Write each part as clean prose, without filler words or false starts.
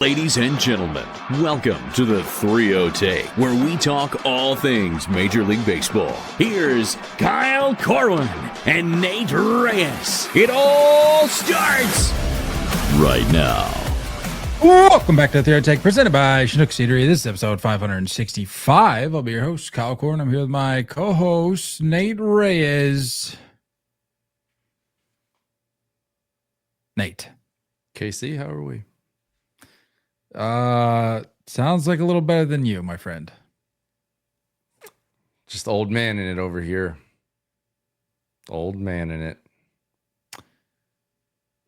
Ladies and gentlemen, welcome to the 3-0 Take, where we talk all things Major League Baseball. Here's Kyle Corwin and Nate Reyes. It all starts right now. Welcome back to the 3-0 Take, presented by Chinook Seedery. This is episode 565. I'll be your host, Kyle Corwin. I'm here with my co-host, Nate Reyes. Nate. KC, how are we? Sounds like a little better than you, my friend. Just old man in it over here. Old man in it.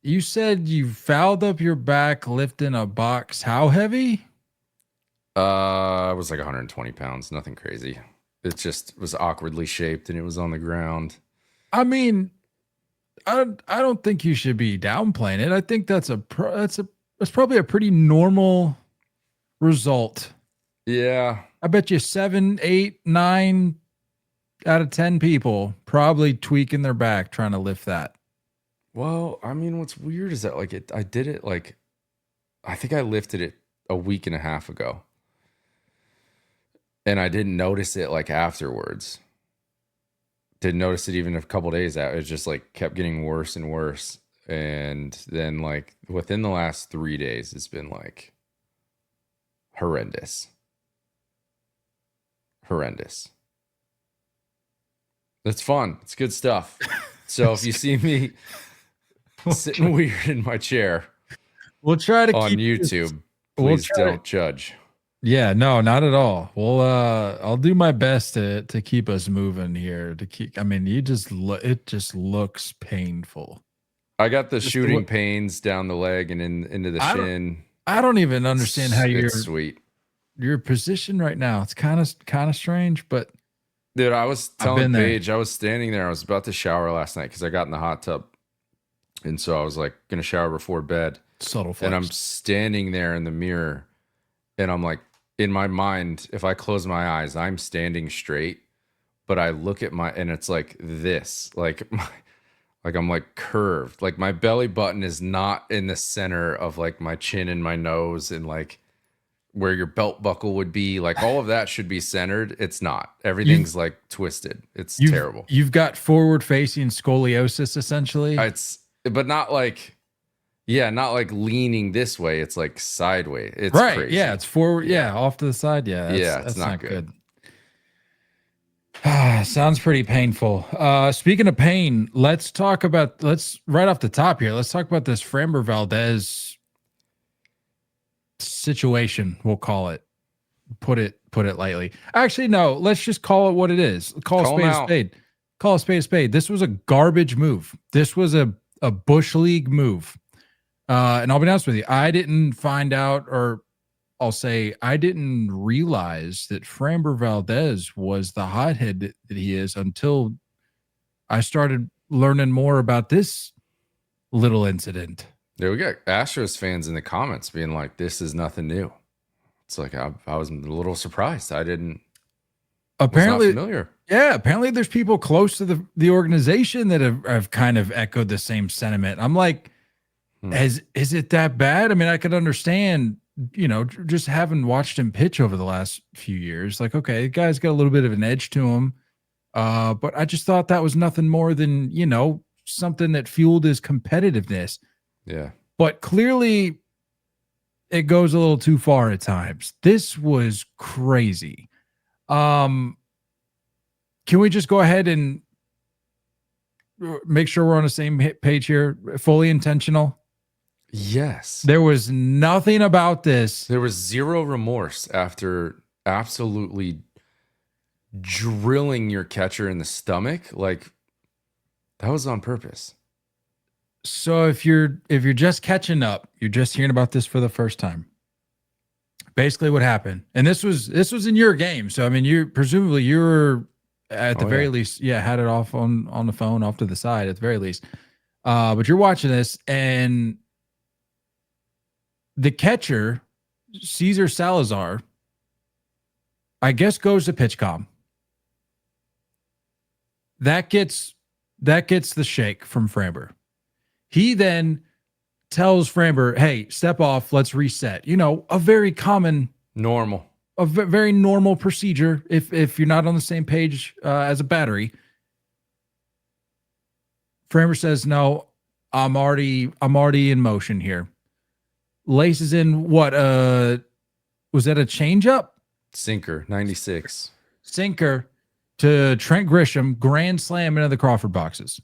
You said you fouled up your back lifting a box. How heavy? It was like 120 pounds. Nothing crazy. It just was awkwardly shaped and it was on the ground. I mean, I don't think you should be downplaying it. I think that's probably a pretty normal result. Yeah. I bet you 7, 8, 9 out of 10 people probably tweaking their back trying to lift that. Well, I mean, what's weird is that I did it I think I lifted it a week and a half ago. And I didn't notice it afterwards. Didn't notice it even a couple days out. It just kept getting worse and worse. And then within the last 3 days, it's been horrendous. It's fun. It's good stuff. So if you see me sitting weird in my chair, we'll try to on keep YouTube, please don't judge. Yeah, no, not at all. Well, I'll do my best to keep us moving here. It just looks painful. I got the shooting pains down the leg and into the shin. I don't even understand how you're sweet. Your position right now. It's kind of strange, but dude, I was telling Paige, I was standing there. I was about to shower last night because I got in the hot tub, and so I was gonna shower before bed. Subtle flex. And I'm standing there in the mirror, and I'm in my mind, if I close my eyes, I'm standing straight, but I look at and it's this, I'm curved. My belly button is not in the center of my chin and my nose and where your belt buckle would be. All of that should be centered. It's not. Everything's twisted. It's terrible. You've got forward facing scoliosis essentially. But not not leaning this way. It's sideways. It's right. Crazy. Yeah. It's forward. Yeah. Off to the side. Yeah. It's not good. Sounds pretty painful. Speaking of pain, let's right off the top here. Let's talk about this Framber Valdez situation. We'll call it. Put it lightly. Actually, no. Let's just call it what it is. Call a spade a spade. Call a spade a spade. This was a garbage move. This was a Bush League move. And I'll be honest with you, I didn't find out, or I'll say I didn't realize that Framber Valdez was the hothead that he is until I started learning more about this little incident. Yeah, we got Astros fans in the comments being this is nothing new. It's I was a little surprised. I didn't. Apparently, was not familiar. Yeah, apparently there's people close to the organization that have kind of echoed the same sentiment. I'm is it that bad? I mean, I could understand, just having watched him pitch over the last few years, okay, the guy's got a little bit of an edge to him. But I just thought that was nothing more than, something that fueled his competitiveness. Yeah. But clearly it goes a little too far at times. This was crazy. Can we just go ahead and make sure we're on the same page here? Fully intentional? Yes. There was nothing about this. There was zero remorse after absolutely drilling your catcher in the stomach. That was on purpose. So if you're just catching up, you're just hearing about this for the first time. Basically what happened. And this was in your game. So I mean, you were at the very least, had it off on the phone off to the side at the very least. But you're watching this, and the catcher, Cesar Salazar, I guess goes to pitch comm. That gets the shake from Framber. He then tells Framber, hey, step off, let's reset. A very common, very normal procedure if you're not on the same page as a battery. Framber says, no, I'm already in motion here. Laces in what? Was that a changeup? Sinker, 96. Sinker to Trent Grisham, grand slam into the Crawford boxes.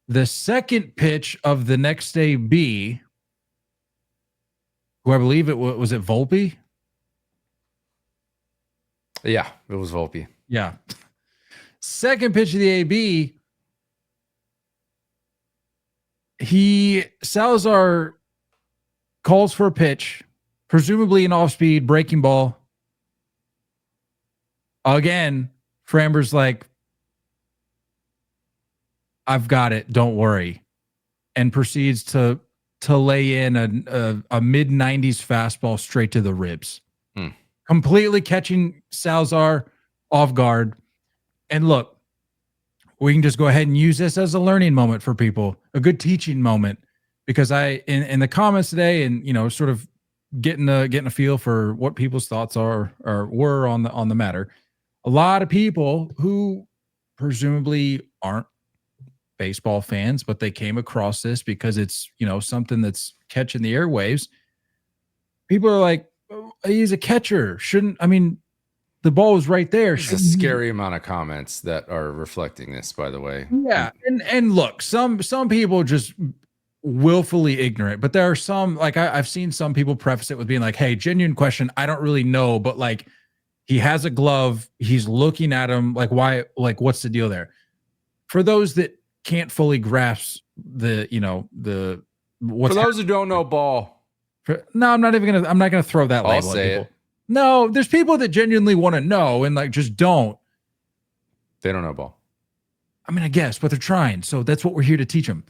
The second pitch of the next day B, who I believe was it Volpe? Yeah, it was Volpe. Yeah. Second pitch of the AB, Salazar calls for a pitch, presumably an off-speed breaking ball. Again, Framber's like, I've got it, don't worry, and proceeds to lay in a mid-90s fastball straight to the ribs, completely catching Salazar off guard. And look, we can just go ahead and use this as a learning moment for people, a good teaching moment, because in the comments today, and sort of getting a feel for what people's thoughts were on the matter. A lot of people who presumably aren't baseball fans, but they came across this because it's something that's catching the airwaves. People are like, oh, he's a catcher, the ball was right there. It's a scary amount of comments that are reflecting this, by the way. Yeah. And look, some people just willfully ignorant, but there are some, like I've seen some people preface it with being like, hey, genuine question, I don't really know, but like he has a glove, he's looking at him, like why, like what's the deal there? For those that can't fully grasp what's for those who don't know ball. I'm not gonna throw that label I'll say at people. it. No, there's people that genuinely want to know and like just don't. They don't know ball. I guess, but they're trying. So that's what we're here to teach them.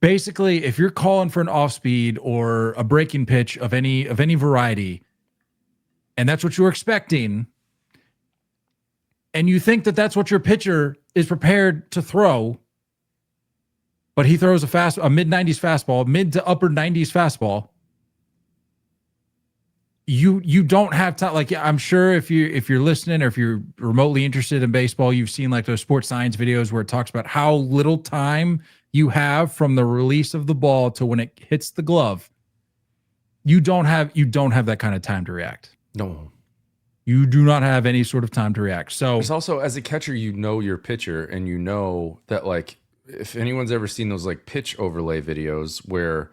Basically, if you're calling for an off speed or a breaking pitch of any variety, and that's what you're expecting, and you think that that's what your pitcher is prepared to throw, but he throws a mid-90s fastball, mid to upper 90s fastball, you don't have time. Like, I'm sure if you're listening or if you're remotely interested in baseball, you've seen like those sports science videos where it talks about how little time you have from the release of the ball to when it hits the glove. You don't have that kind of time to react. No. You do not have any sort of time to react. So there's also, as a catcher, your pitcher, and you know that, like, if anyone's ever seen those like pitch overlay videos where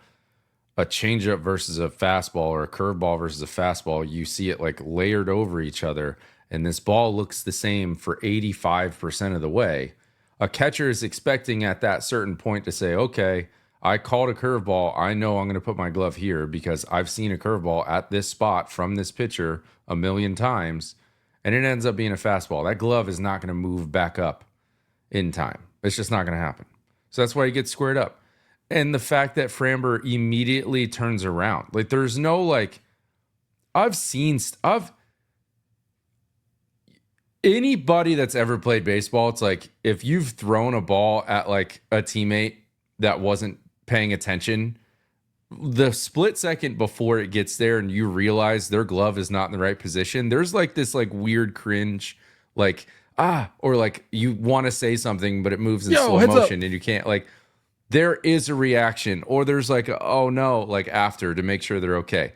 a changeup versus a fastball or a curveball versus a fastball, you see it like layered over each other, and this ball looks the same for 85% of the way. A catcher is expecting at that certain point to say, okay, I called a curveball. I know I'm going to put my glove here because I've seen a curveball at this spot from this pitcher a million times, and it ends up being a fastball. That glove is not going to move back up in time. It's just not going to happen. So that's why he gets squared up. And the fact that Framber immediately turns around, like there's no like, anybody that's ever played baseball, it's like if you've thrown a ball at like a teammate that wasn't paying attention, the split second before it gets there and you realize their glove is not in the right position, there's like this like weird cringe, like, or like you want to say something, but it moves in slow motion and you can't, like, there is a reaction, or there's like, oh no, like after to make sure they're okay.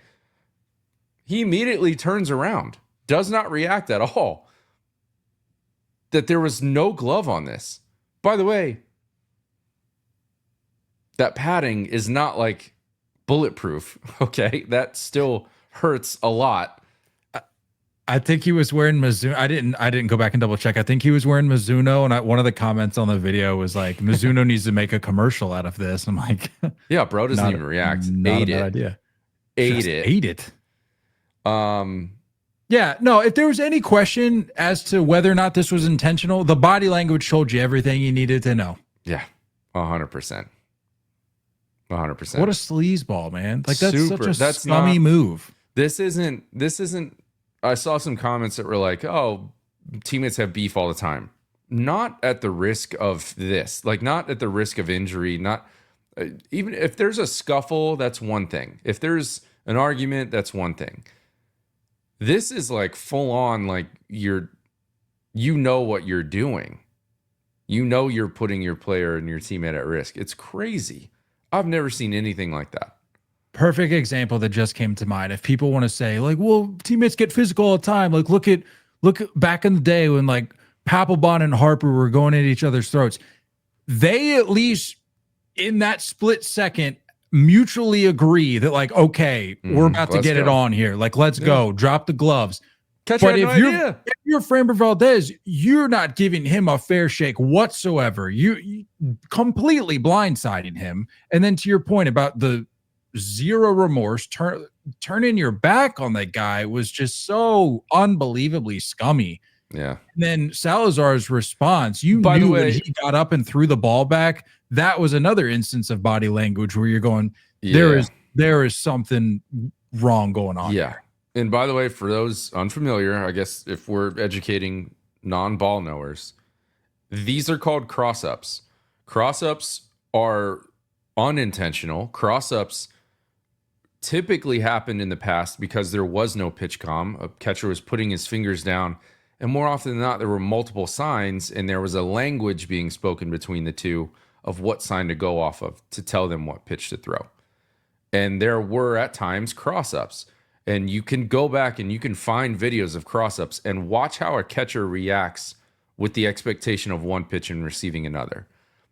He immediately turns around, does not react at all. That there was no glove on this. By the way, that padding is not like bulletproof, okay? That still hurts a lot. I think he was wearing Mizuno. I didn't go back and double check. I think he was wearing Mizuno, and one of the comments on the video was like, Mizuno needs to make a commercial out of this. I'm like, yeah, bro doesn't even react. Ate it. Idea. Ate it. Yeah, no, if there was any question as to whether or not this was intentional, the body language told you everything you needed to know. Yeah, 100%. 100%. What a sleazeball, man. Like, that's such a scummy move. This isn't, I saw some comments that were like, oh, teammates have beef all the time. Not at the risk of this, like not at the risk of injury, not Even if there's a scuffle, that's one thing. If there's an argument, that's one thing. This is like full on, like you know what you're doing. You know you're putting your player and your teammate at risk. It's crazy. I've never seen anything like that. Perfect example that just came to mind. If people want to say like, well, teammates get physical all the time. Like look at back in the day when like Papelbon and Harper were going at each other's throats. They at least in that split second mutually agree that like, okay, we're about to get it on here. Like, let's go. Drop the gloves. But if you're Framber Valdez, you're not giving him a fair shake whatsoever. You completely blindsiding him. And then to your point about the zero remorse, turning your back on that guy was just so unbelievably scummy. Yeah. And then Salazar's response, by the way, when he got up and threw the ball back, that was another instance of body language where you're going, there is something wrong going on. Yeah. There. And by the way, for those unfamiliar, I guess if we're educating non-ball knowers, these are called cross-ups. Cross-ups are unintentional. Cross-ups typically happened in the past because there was no pitch comm. A catcher was putting his fingers down, and more often than not, there were multiple signs, and there was a language being spoken between the two of what sign to go off of to tell them what pitch to throw. And there were at times cross-ups. And you can go back and you can find videos of cross-ups and watch how a catcher reacts with the expectation of one pitch and receiving another.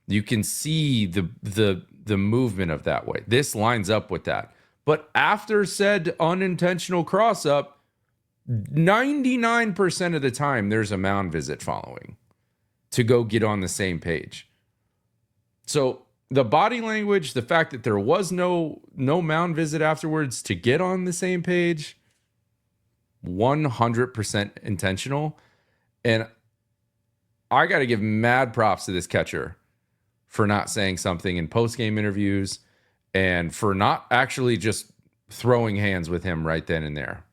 You can see the movement of that way. This lines up with that. But after said unintentional cross-up, 99% of the time, there's a mound visit following to go get on the same page. So the body language, the fact that there was no mound visit afterwards to get on the same page, 100% intentional. And I got to give mad props to this catcher for not saying something in post-game interviews and for not actually just throwing hands with him right then and there,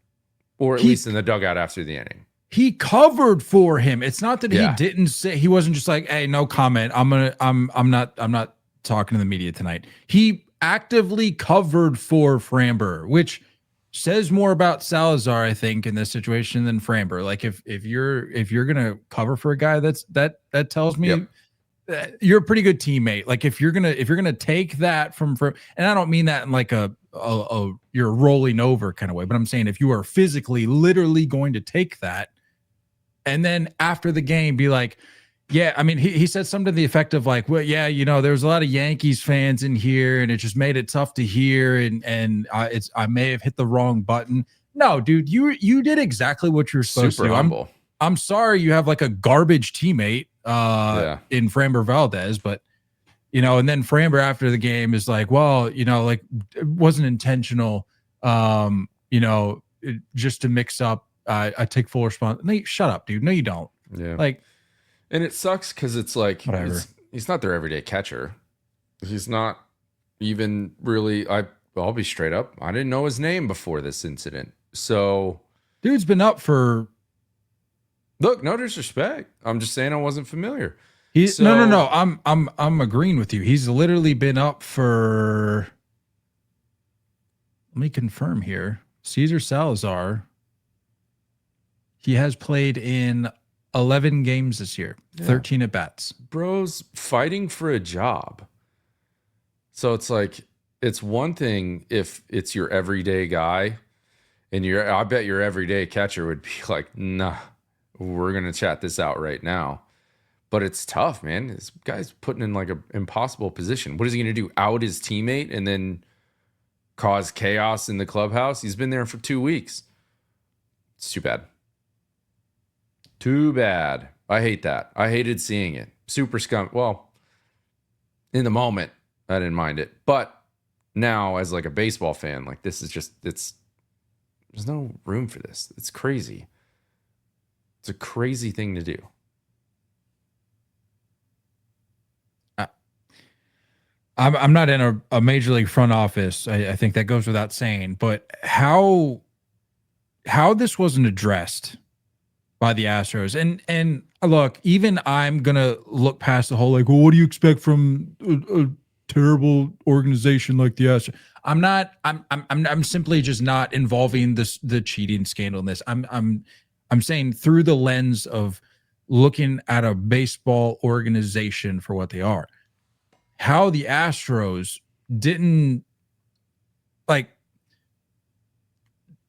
or at least in the dugout after the inning. He covered for him. It's not that he didn't say, he wasn't just like, hey, no comment. I'm not talking to the media tonight. He actively covered for Framber, which says more about Salazar, I think, in this situation than Framber. Like if you're gonna cover for a guy, that tells me that you're a pretty good teammate. Like if you're gonna take that from, and I don't mean that in like a you're rolling over kind of way, but I'm saying if you are physically, literally going to take that, and then after the game be like, yeah, I mean, he said something to the effect of like, well, yeah, there was a lot of Yankees fans in here, and it just made it tough to hear, and I may have hit the wrong button. No, dude, you did exactly what you're supposed to. Humble. I'm sorry you have like a garbage teammate in Framber Valdez, but and then Framber after the game is like, well, like it wasn't intentional, just to mix up. I take full response. No, shut up, dude. No, you don't. Yeah, like. And it sucks because it's like he's not their everyday catcher. He's not even really. I'll be straight up. I didn't know his name before this incident. So, dude's been up for. Look, no disrespect. I'm just saying I wasn't familiar. No. I'm agreeing with you. He's literally been up for. Let me confirm here. Cesar Salazar. He has played in 11 games this year, 13 at bats. Bro's fighting for a job. So it's like, it's one thing if it's your everyday guy, and I bet your everyday catcher would be like, nah, we're going to chat this out right now. But it's tough, man. This guy's putting in like an impossible position. What is he going to do? Out his teammate and then cause chaos in the clubhouse? He's been there for 2 weeks. It's too bad. Too bad. I hate that. I hated seeing it. Super scum. Well, in the moment, I didn't mind it. But now, as like a baseball fan, like this is just, there's no room for this. It's crazy. It's a crazy thing to do. I'm not in a major league front office. I think that goes without saying. But how this wasn't addressed by the Astros. And look, even I'm going to look past the whole, like, well, what do you expect from a terrible organization like the Astros. I'm simply just not involving the cheating scandal in this. I'm saying through the lens of looking at a baseball organization for what they are, how the Astros didn't, like,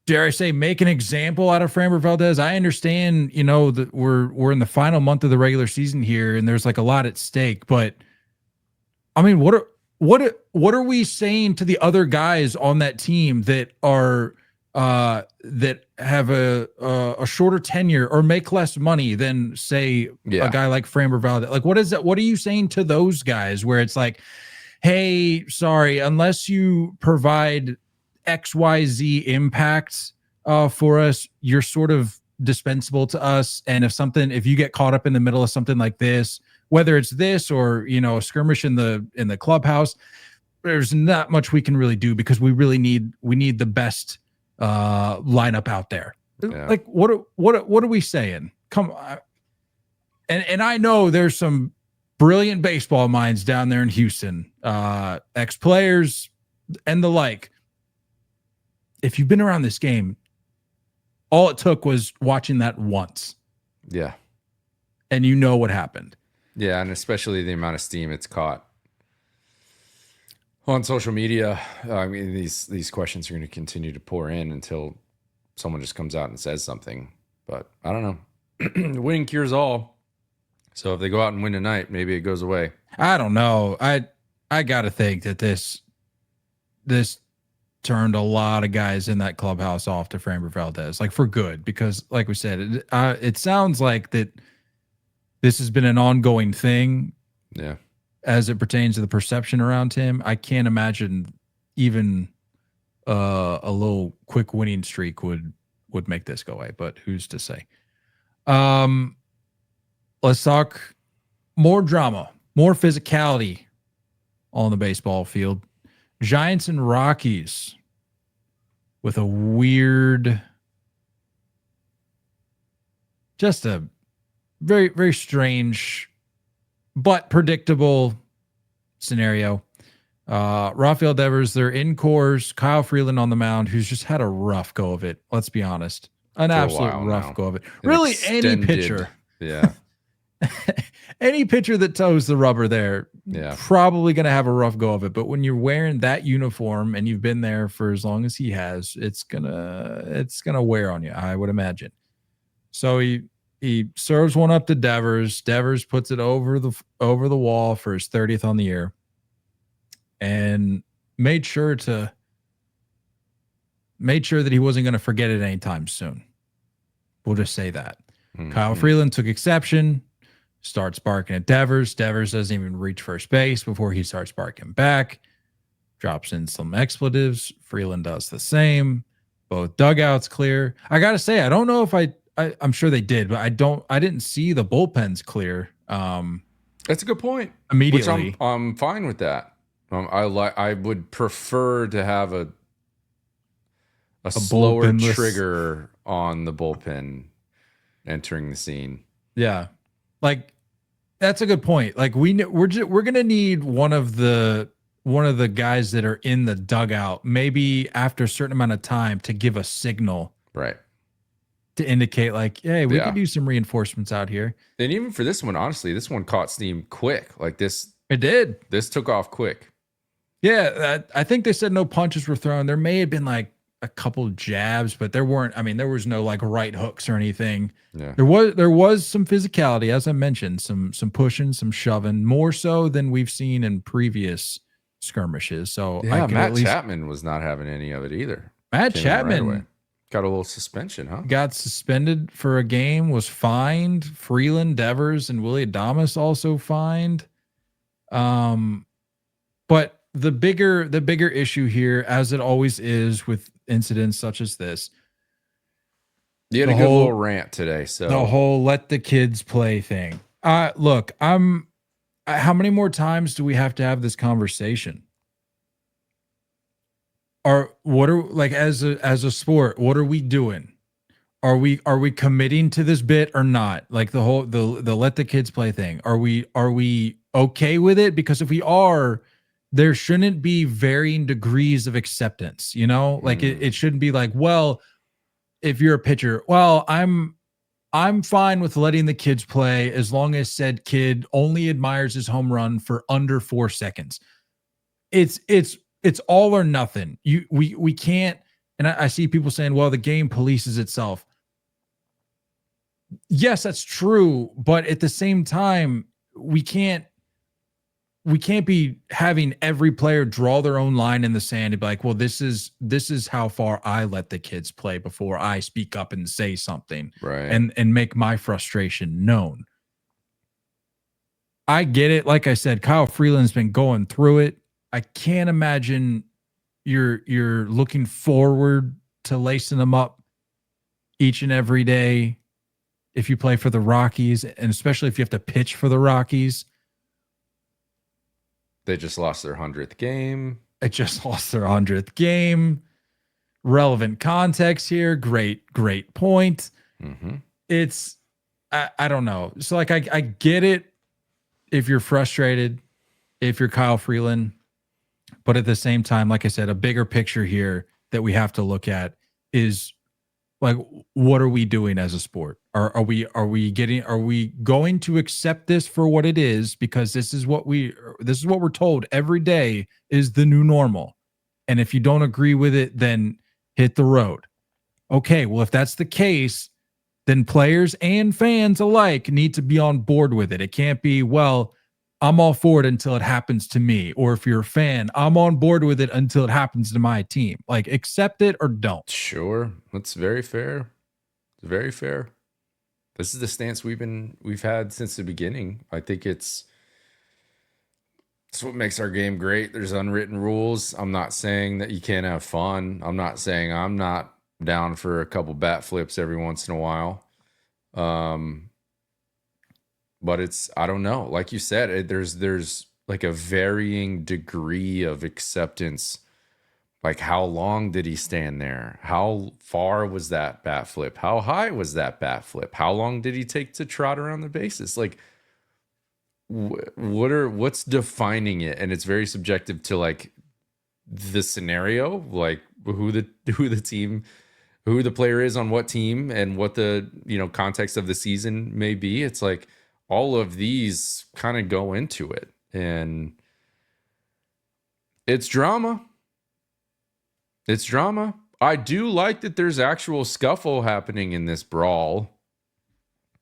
dare I say, make an example out of Framber Valdez. I understand, that we're in the final month of the regular season here, and there's like a lot at stake. But I mean, what are we saying to the other guys on that team that are that have a shorter tenure or make less money than, say, a guy like Framber Valdez? Like, what is that? What are you saying to those guys where it's like, hey, sorry, unless you provide XYZ impacts for us, you're sort of dispensable to us. And if you get caught up in the middle of something like this, whether it's this or, a skirmish in the clubhouse, there's not much we can really do because we need the best lineup out there. Yeah. Like, what are we saying? Come on. And I know there's some brilliant baseball minds down there in Houston, ex-players and the like. If you've been around this game, all it took was watching that once. Yeah. And you know what happened. Yeah, and especially the amount of steam it's caught on social media. I mean, these questions are going to continue to pour in until someone just comes out and says something. But I don't know. Winning cures all. So if they go out and win tonight, maybe it goes away. I don't know. I got to think that this turned a lot of guys in that clubhouse off to Framber Valdez, like, for good, because like we said, it sounds like that this has been an ongoing thing. Yeah. As it pertains to the perception around him. I can't imagine even a little quick winning streak would make this go away, but who's to say? Let's talk more drama, more physicality on the baseball field. Giants and Rockies with a weird, just a very, very strange but predictable scenario. Rafael Devers, they're in Coors. Kyle Freeland on the mound, who's just had a rough go of it. Let's be honest. An absolute rough go of it. Really, any pitcher. Yeah. Any pitcher that toes the rubber there, yeah, probably going to have a rough go of it. But when you're wearing that uniform and you've been there for as long as he has, it's gonna wear on you, I would imagine. So he serves one up to Devers. Devers puts it over the wall for his 30th on the year, and made sure that he wasn't going to forget it anytime soon. We'll just say that. Mm-hmm. Kyle Freeland took exception, starts barking at Devers. Devers doesn't even reach first base before he starts barking back, drops in some expletives. Freeland does the same. Both dugouts clear. I got to say, I don't know if I'm sure they did, but I didn't see the bullpens clear. That's a good point. Immediately. Which I'm fine with that. I would prefer to have a slower trigger on the bullpen entering the scene. Yeah. Like, that's a good point. Like, we're going to need one of the guys that are in the dugout, maybe after a certain amount of time, to give a signal. Right. To indicate, like, hey, we could use some reinforcements out here. And even for this one, honestly, this one caught steam quick. Like this. It did. This took off quick. Yeah. I think they said no punches were thrown. There may have been like a couple jabs, but there weren't. I mean, there was no like right hooks or anything. Yeah. There was some physicality, as I mentioned, some pushing, some shoving, more so than we've seen in previous skirmishes. So yeah, Matt Chapman was not having any of it either. Matt Chapman got a little suspension, huh? Got suspended for a game, was fined. Freeland, Devers, and Willie Adames also fined. But the bigger issue here, as it always is with incidents such as this, you had a good little rant today. So the whole let the kids play thing. Look, how many more times do we have to have this conversation? As a sport, what are we doing? Are we committing to this bit or not? Like the let the kids play thing. Are we okay with it? Because if we are, there shouldn't be varying degrees of acceptance, like it shouldn't be like, well, if you're a pitcher, well, I'm fine with letting the kids play as long as said kid only admires his home run for under 4 seconds. It's all or nothing. We can't. And I see people saying, well, the game polices itself. Yes, that's true. But at the same time, we can't be having every player draw their own line in the sand and be like, well, this is how far I let the kids play before I speak up and say something, right? And make my frustration known. I get it. Like I said, Kyle Freeland's been going through it. I can't imagine you're looking forward to lacing them up each and every day if you play for the Rockies, and especially if you have to pitch for the Rockies. They just lost their 100th game. Relevant context here. Great point. Mm-hmm. It's, I don't know. So like, I get it if you're frustrated, if you're Kyle Freeland, but at the same time, like I said, a bigger picture here that we have to look at is like, what are we doing as a sport? Are we going to accept this for what it is? Because this is what we're told every day is the new normal. And if you don't agree with it, then hit the road. Okay, well, if that's the case, then players and fans alike need to be on board with it. It can't be, well, I'm all for it until it happens to me. Or if you're a fan, I'm on board with it until it happens to my team. Like, accept it or don't. Sure. That's very fair. It's very fair. This is the stance we've had since the beginning. I think it's what makes our game great. There's unwritten rules. I'm not saying that you can't have fun. I'm not saying I'm not down for a couple bat flips every once in a while. But it's, I don't know. Like you said, there's like a varying degree of acceptance. Like, how long did he stand there? How far was that bat flip? How high was that bat flip? How long did he take to trot around the bases? Like, what's defining it? And it's very subjective to like the scenario, like who the player is on what team and what the context of the season may be. It's like all of these kind of go into it, and it's drama. I do like that there's actual scuffle happening in this brawl,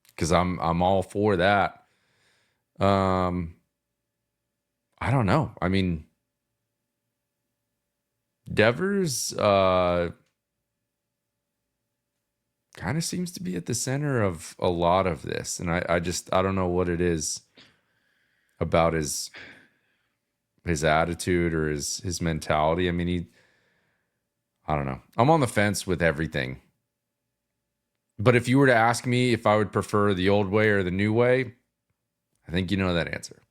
because I'm all for that. I don't know. I mean, Devers kind of seems to be at the center of a lot of this, and I don't know what it is about his attitude or his mentality. I mean, I don't know. I'm on the fence with everything. But if you were to ask me if I would prefer the old way or the new way, I think you know that answer.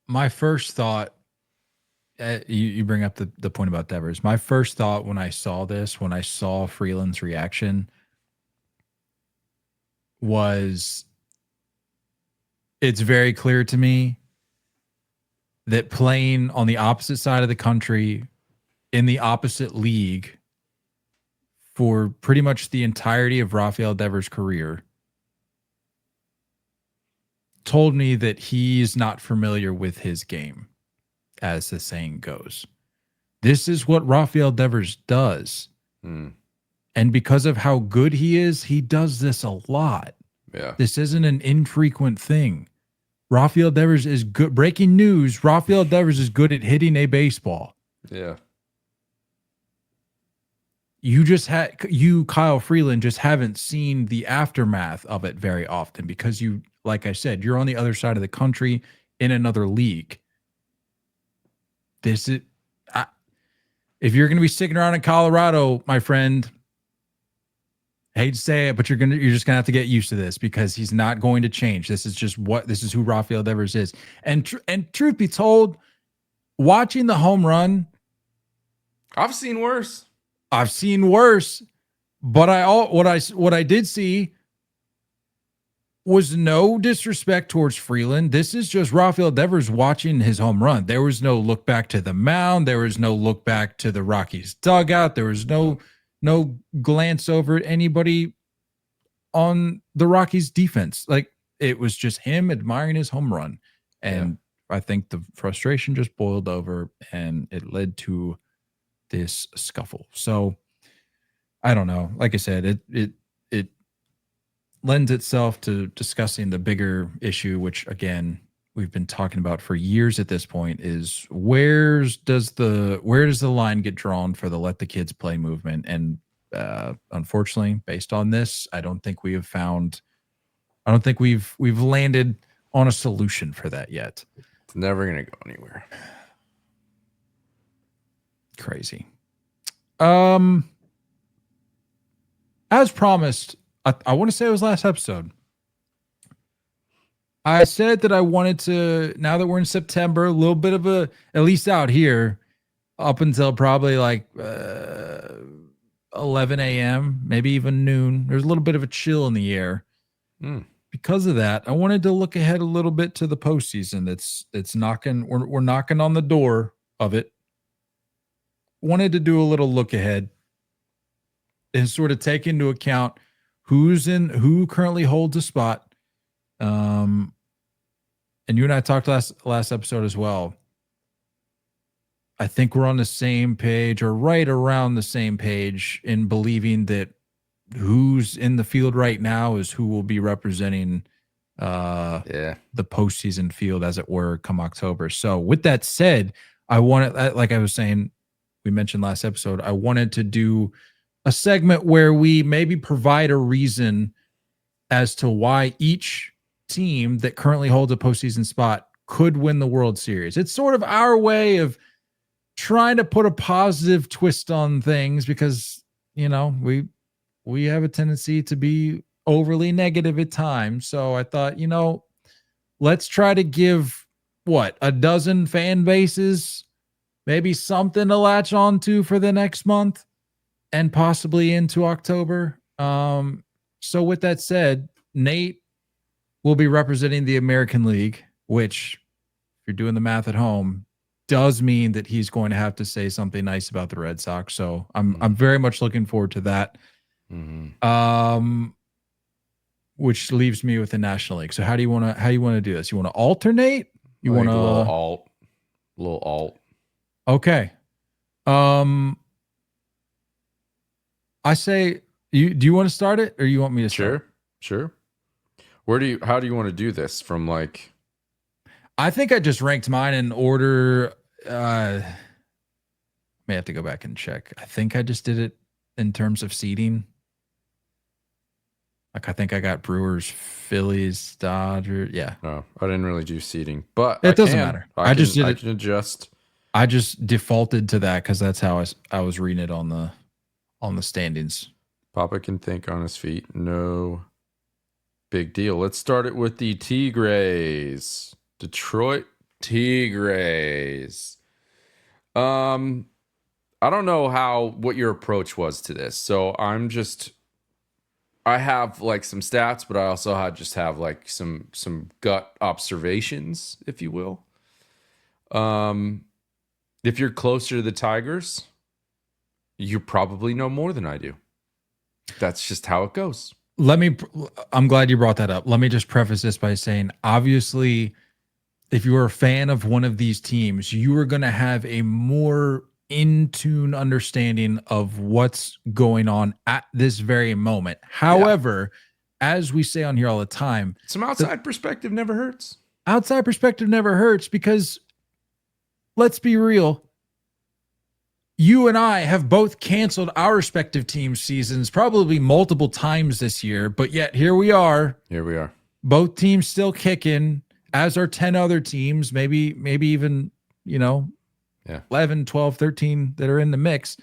My first thought, you bring up the point about Devers. My first thought when I saw Freeland's reaction was, it's very clear to me that playing on the opposite side of the country in the opposite league for pretty much the entirety of Rafael Devers' career told me that he's not familiar with his game, as the saying goes. This is what Rafael Devers does. And because of how good he is, he does this a lot. Yeah. This isn't an infrequent thing. Rafael Devers is good. Breaking news, Rafael Devers is good at hitting a baseball. Yeah. You, Kyle Freeland, just haven't seen the aftermath of it very often because you, like I said, you're on the other side of the country in another league. If you're going to be sticking around in Colorado, my friend, I hate to say it, but you're just gonna have to get used to this because he's not going to change. This is who Rafael Devers is. And truth be told, watching the home run, I've seen worse. But what I did see was no disrespect towards Freeland. This is just Rafael Devers watching his home run. There was no look back to the mound. There was no look back to the Rockies dugout. There was no glance over at anybody on the Rockies defense. Like, it was just him admiring his home run. And I think the frustration just boiled over and it led to this scuffle. So I don't know. Like I said, it lends itself to discussing the bigger issue, which again, we've been talking about for years at this point, is where does the line get drawn for the let the kids play movement? And unfortunately, based on this, I don't think we've landed on a solution for that yet. It's never going to go anywhere. Crazy. As promised, I want to say it was last episode, I said that I wanted to, now that we're in September, a little bit of a, at least out here, up until probably like 11 a.m., maybe even noon. There's a little bit of a chill in the air. Because of that, I wanted to look ahead a little bit to the postseason. It's knocking. We're knocking on the door of it. Wanted to do a little look ahead and sort of take into account who currently holds a spot. And you and I talked last episode as well. I think we're on the same page, or right around the same page, in believing that who's in the field right now is who will be representing the postseason field, as it were, come October. So with that said, I wanted, like I was saying, we mentioned last episode, I wanted to do a segment where we maybe provide a reason as to why each team that currently holds a postseason spot could win the World Series. It's sort of our way of trying to put a positive twist on things, because, you know, we have a tendency to be overly negative at times. So I thought, you know, let's try to give a dozen fan bases maybe something to latch on to for the next month and possibly into October. So with that said, Nate will be representing the American League, which, if you're doing the math at home, does mean that he's going to have to say something nice about the Red Sox. So I'm very much looking forward to that. Which leaves me with the National League. So how do you want to do this? You want to alternate? You want to a little alt. Okay. I say, do you want to start it, or you want me to start? Sure. How do you want to do this? From like, I think I just ranked mine in order. May have to go back and check. I think I just did it in terms of seeding. Like, I think I got Brewers, Phillies, Dodgers. Yeah. No, I didn't really do seeding, but it doesn't matter. I can adjust. I just defaulted to that because that's how I was reading it on the standings. Papa can think on his feet. No big deal. Let's start it with the Tigres. Detroit Tigres. I don't know what your approach was to this. So I have like some stats, but I also have like some gut observations, if you will. If you're closer to the Tigers, you probably know more than I do. That's just how it goes. I'm glad you brought that up. Let me just preface this by saying, obviously, if you're a fan of one of these teams, you are going to have a more in-tune understanding of what's going on at this very moment. However, as we say on here all the time, some outside perspective never hurts. Outside perspective never hurts, because let's be real. You and I have both canceled our respective team seasons probably multiple times this year, but yet here we are. Both teams still kicking, as are 10 other teams, maybe even, 11, 12, 13 that are in the mix.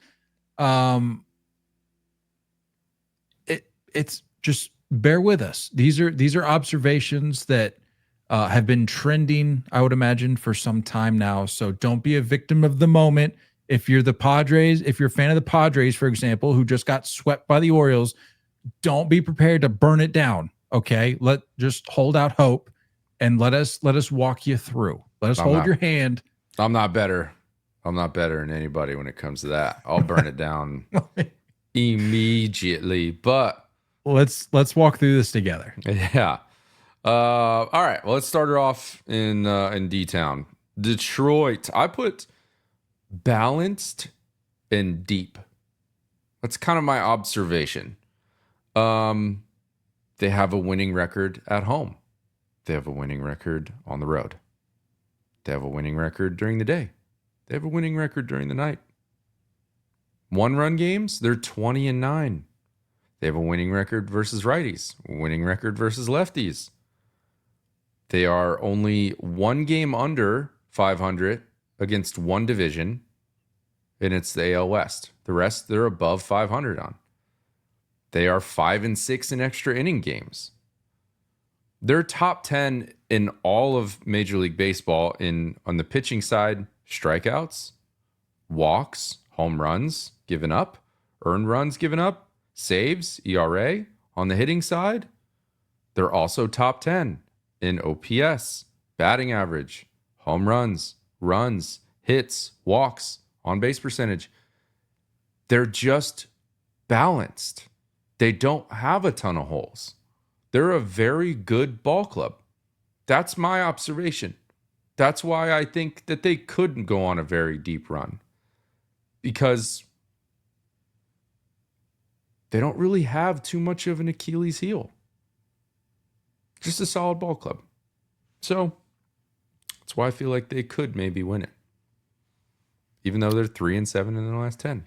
It's just, bear with us. These are observations that have been trending, I would imagine, for some time now. So don't be a victim of the moment. If you're the Padres, if you're a fan of the Padres, for example, who just got swept by the Orioles, don't be prepared to burn it down. Okay, just hold out hope and let us walk you through. Let us hold your hand. I'm not better. I'm not better than anybody when it comes to that. I'll burn it down immediately. But let's walk through this together. Yeah. All right. Well, let's start it off in D-Town. Detroit. I put balanced and deep. That's kind of my observation. They have a winning record at home. They have a winning record on the road. They have a winning record during the day. They have a winning record during the night. One-run games, they're 20-9. They have a winning record versus righties, winning record versus lefties. They are only one game under 500 against one division, and it's the AL West. The rest, they're above 500 on. They are 5-6 in extra inning games. They're top 10 in all of Major League Baseball on the pitching side, strikeouts, walks, home runs given up, earned runs given up, saves, ERA. On the hitting side, they're also top 10 in OPS, batting average, home runs, runs, hits, walks, on-base percentage. They're just balanced. They don't have a ton of holes. They're a very good ball club. That's my observation. That's why I think that they couldn't go on a very deep run, because they don't really have too much of an Achilles heel. Just a solid ball club. So that's why I feel like they could maybe win it, even though they're 3-7 in the last 10.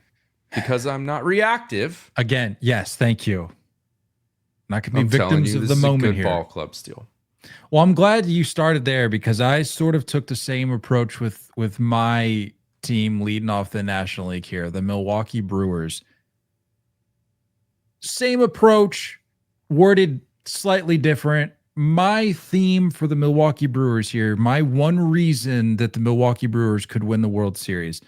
Because I'm not reactive. Again, yes, thank you. Not going to be victims of the moment here. Ball club still. Well, I'm glad you started there, because I sort of took the same approach with my team leading off the National League here, the Milwaukee Brewers. Same approach, worded slightly different. My theme for the Milwaukee Brewers here, my one reason that the Milwaukee Brewers could win the World Series,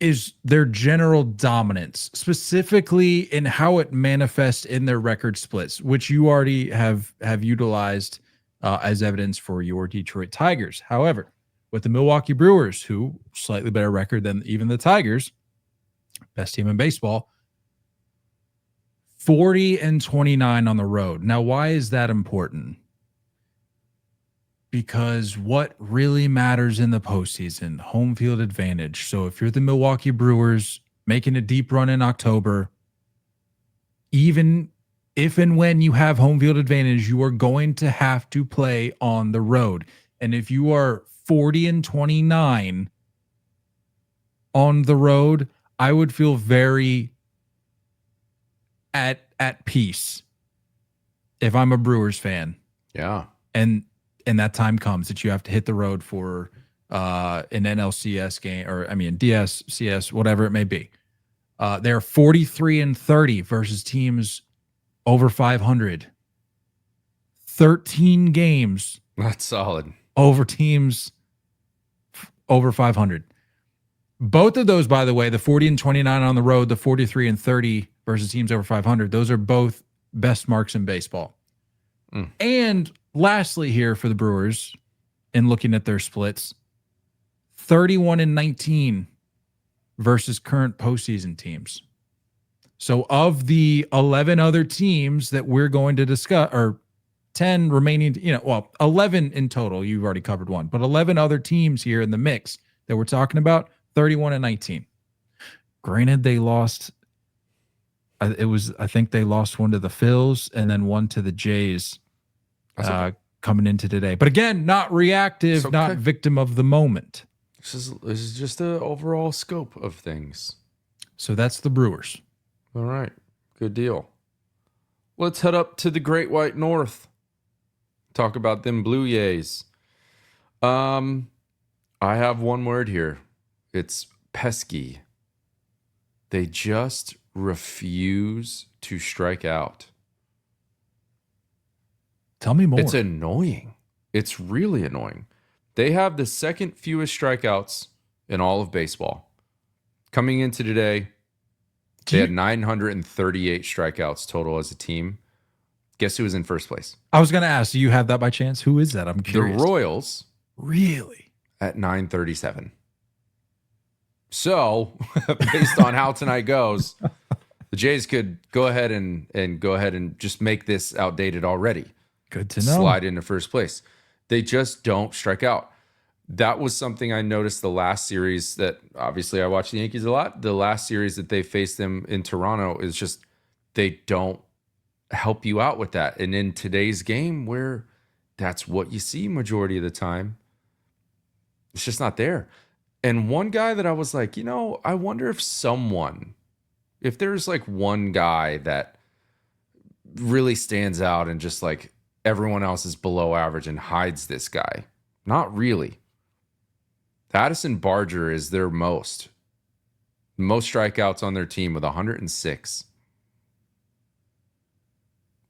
is their general dominance, specifically in how it manifests in their record splits, which you already have utilized as evidence for your Detroit Tigers. However, with the Milwaukee Brewers, who slightly better record than even the Tigers, best team in baseball, 40-29 on the road. Now, why is that important? Because what really matters in the postseason, home field advantage. So if you're the Milwaukee Brewers making a deep run in October, even if and when you have home field advantage, you are going to have to play on the road. And if you are 40-29 on the road, I would feel very at peace if I'm a Brewers fan. Yeah. And that time comes that you have to hit the road for an NLCS game, or DS, CS, whatever it may be. They're 43-30 versus teams over 500. 13 games. That's solid. Over teams over 500. Both of those, by the way, the 40-29 on the road, the 43-30 versus teams over 500, those are both best marks in baseball. And lastly here for the Brewers, in looking at their splits, 31-19 versus current postseason teams. So of the 11 other teams that we're going to discuss, or 10 remaining, 11 in total, you've already covered one, but 11 other teams here in the mix that we're talking about, 31-19. Granted, they lost. I think they lost one to the Phils and then one to the Jays coming into today. But again, not reactive, okay. Not victim of the moment. This is just the overall scope of things. So that's the Brewers. All right. Good deal. Let's head up to the Great White North. Talk about them Blue Jays. I have one word here. It's pesky. They just refuse to strike out. Tell me more. It's annoying. It's really annoying. They have the second fewest strikeouts in all of baseball. Coming into today, they had 938 strikeouts total as a team. Guess who was in first place? I was going to ask, do you have that by chance? Who is that? I'm curious. The Royals. Really? At 937. So, based on how tonight goes, the Jays could go ahead and just make this outdated already. Good to know. Slide into first place. They just don't strike out. That was something I noticed the last series that obviously I watch the Yankees a lot. The last series that they faced them in Toronto is just they don't help you out with that. And in today's game, where that's what you see majority of the time, it's just not there. And one guy that I was like, I wonder if there's like one guy that really stands out and just like everyone else is below average and hides this guy. Not really. Addison Barger is their most strikeouts on their team with 106.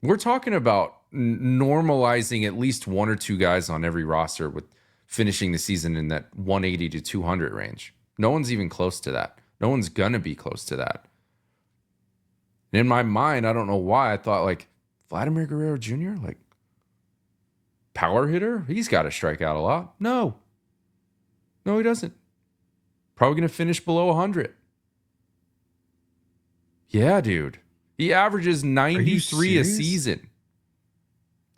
We're talking about normalizing at least one or two guys on every roster with finishing the season in that 180 to 200 range. No one's even close to that. No one's going to be close to that. And in my mind, I don't know why, I thought like Vladimir Guerrero Jr., like power hitter, he's got to strike out a lot. No, he doesn't. Probably going to finish below 100. Yeah, dude. He averages 93 a season.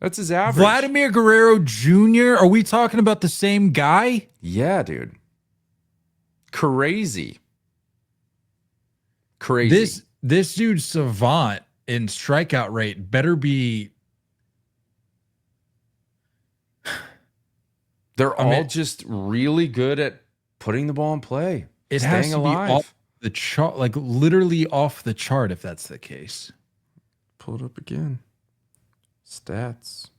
That's his average. Vladimir Guerrero Jr.? Are we talking about the same guy? Yeah, dude. Crazy. This dude's savant in strikeout rate better be. They're all just really good at putting the ball in play. It has to alive. Be off the chart, like literally off the chart, if that's the case. Pull it up again. Stats.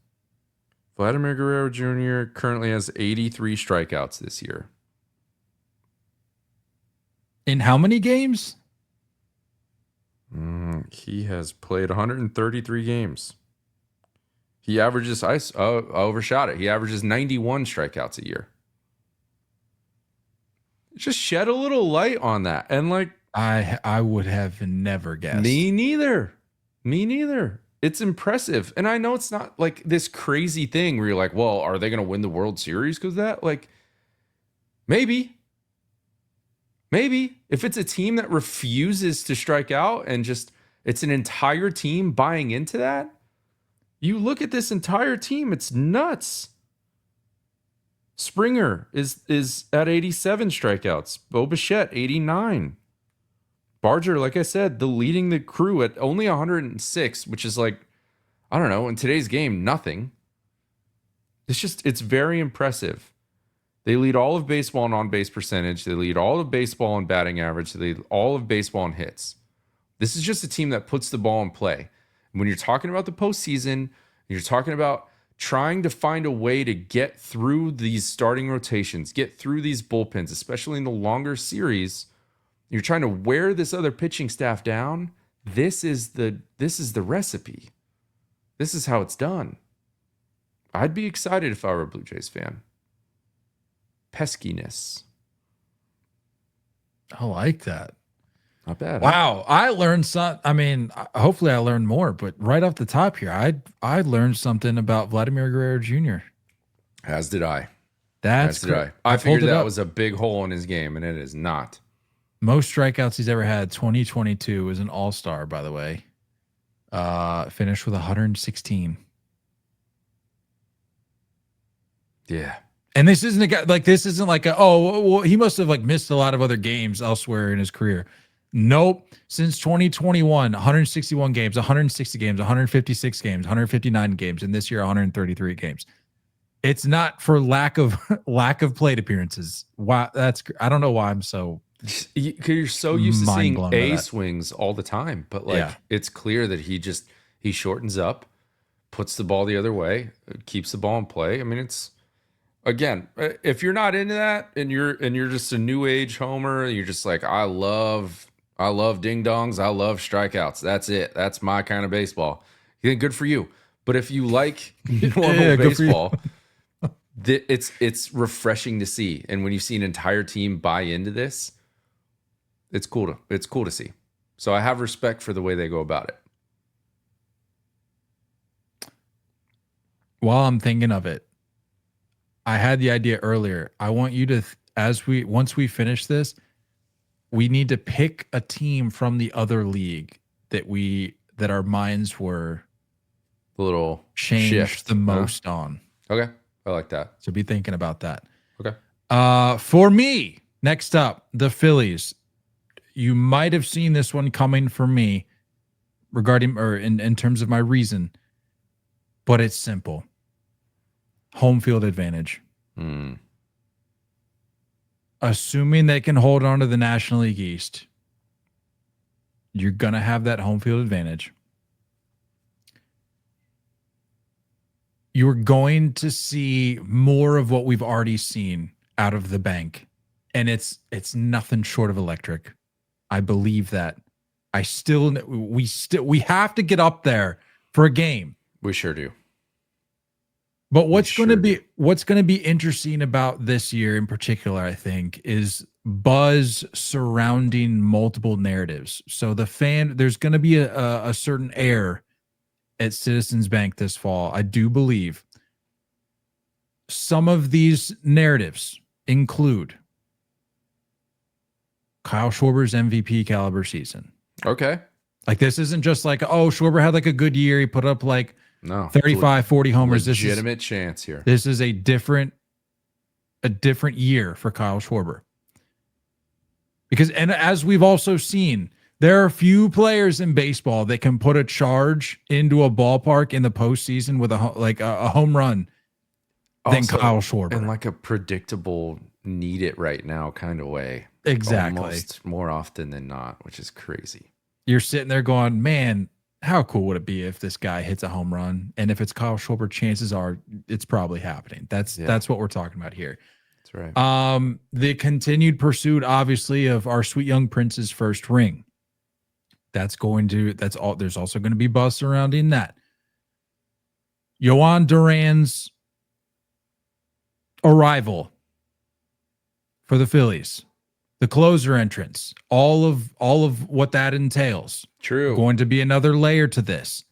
Vladimir Guerrero Jr. currently has 83 strikeouts this year. In how many games? He has played 133 games. He averages, I overshot it. He averages 91 strikeouts a year. Just shed a little light on that. And like, I would have never guessed. Me neither. It's impressive. And I know it's not like this crazy thing where you're like, well, are they going to win the World Series because of that? Like, maybe. If it's a team that refuses to strike out and just, it's an entire team buying into that. You look at this entire team, it's nuts. Springer is at 87 strikeouts. Bo Bichette, 89. Barger, like I said, leading the crew at only 106, which is like, I don't know, in today's game, nothing. It's very impressive. They lead all of baseball in on-base percentage. They lead all of baseball in batting average. They lead all of baseball in hits. This is just a team that puts the ball in play. When you're talking about the postseason, you're talking about trying to find a way to get through these starting rotations, get through these bullpens, especially in the longer series. You're trying to wear this other pitching staff down. This is the recipe. This is how it's done. I'd be excited if I were a Blue Jays fan. Peskiness. I like that. Not bad. Wow. I learned some. I mean, hopefully I learned more, but right off the top here, I learned something about Vladimir Guerrero Jr. As did I. That's great. I figured that was a big hole in his game, and it is not. Most strikeouts he's ever had. 2022 was an all-star, by the way. Finished with 116. Yeah. And this isn't a guy like this isn't like he must have like missed a lot of other games elsewhere in his career. Nope. Since 2021, 161 games, 160 games, 156 games, 159 games, and this year 133 games. It's not for lack of plate appearances. Wow, I don't know why I'm so. You're so used to seeing A swings all the time, but like it's clear that he shortens up, puts the ball the other way, keeps the ball in play. I mean, it's. Again, if you're not into that and you're just a new age homer, you're just like, I love ding dongs, I love strikeouts. That's it. That's my kind of baseball. Good for you. But if you like normal baseball, it's refreshing to see. And when you see an entire team buy into this, it's cool to see. So I have respect for the way they go about it. while I'm thinking of it, I had the idea earlier. I want you to, once we finish this, we need to pick a team from the other league that our minds were a little changed shift, the most on. Okay. I like that. So be thinking about that. Okay. For me, next up, the Phillies. You might have seen this one coming for me regarding or in terms of my reason, but it's simple. Home field advantage. Assuming they can hold on to the National League East, you're going to have that home field advantage. You're going to see more of what we've already seen out of the bank, and it's nothing short of electric. I believe that. We have to get up there for a game. We sure do. But what's going to be interesting about this year in particular, I think, is buzz surrounding multiple narratives. So there's going to be a certain air at Citizens Bank this fall. I do believe some of these narratives include Kyle Schwarber's MVP caliber season. Okay. Like, this isn't just like, oh, Schwarber had like a good year. He put up like 35, 40 homers. Legitimate chance here. This is a different year for Kyle Schwarber. Because, and as we've also seen, there are few players in baseball that can put a charge into a ballpark in the postseason with a home run than Also, Kyle Schwarber. In like a predictable, need it right now kind of way. Exactly. Almost more often than not, which is crazy. You're sitting there going, man, how cool would it be if this guy hits a home run? And if it's Kyle Schwarber, chances are it's probably happening. That's what we're talking about here. That's right. The continued pursuit, obviously, of our sweet young prince's first ring. There's also going to be buzz surrounding that. Yohan Duran's arrival for the Phillies. The closer entrance, all of what that entails. True. Going to be another layer to this.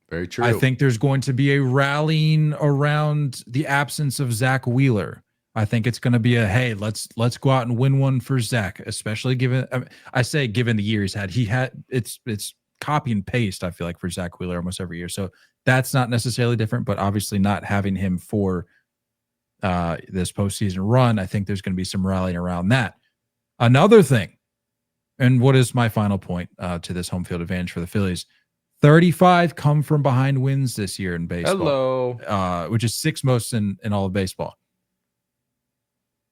Very true. I think there's going to be a rallying around the absence of Zach Wheeler. I think it's going to be hey, let's go out and win one for Zach, especially given the year he's had. It's copy and paste, I feel like, for Zach Wheeler almost every year. So that's not necessarily different, but obviously not having him for this postseason run, I think there's going to be some rallying around that. Another thing, and what is my final point to this home field advantage for the Phillies? 35 come from behind wins this year in baseball. Hello. Which is sixth most in all of baseball.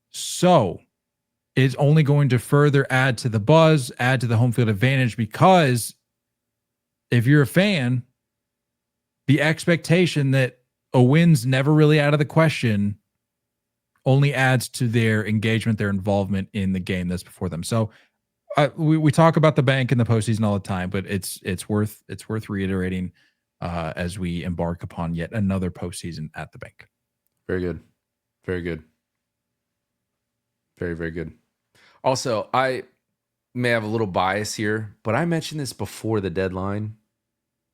So it's only going to further add to the buzz, add to the home field advantage, because if you're a fan, the expectation that a win's never really out of the question only adds to their engagement, their involvement in the game that's before them. So we talk about the bank in the postseason all the time, but it's worth reiterating as we embark upon yet another postseason at the bank. Very good. Very good. Very, very good. Also, I may have a little bias here, but I mentioned this before the deadline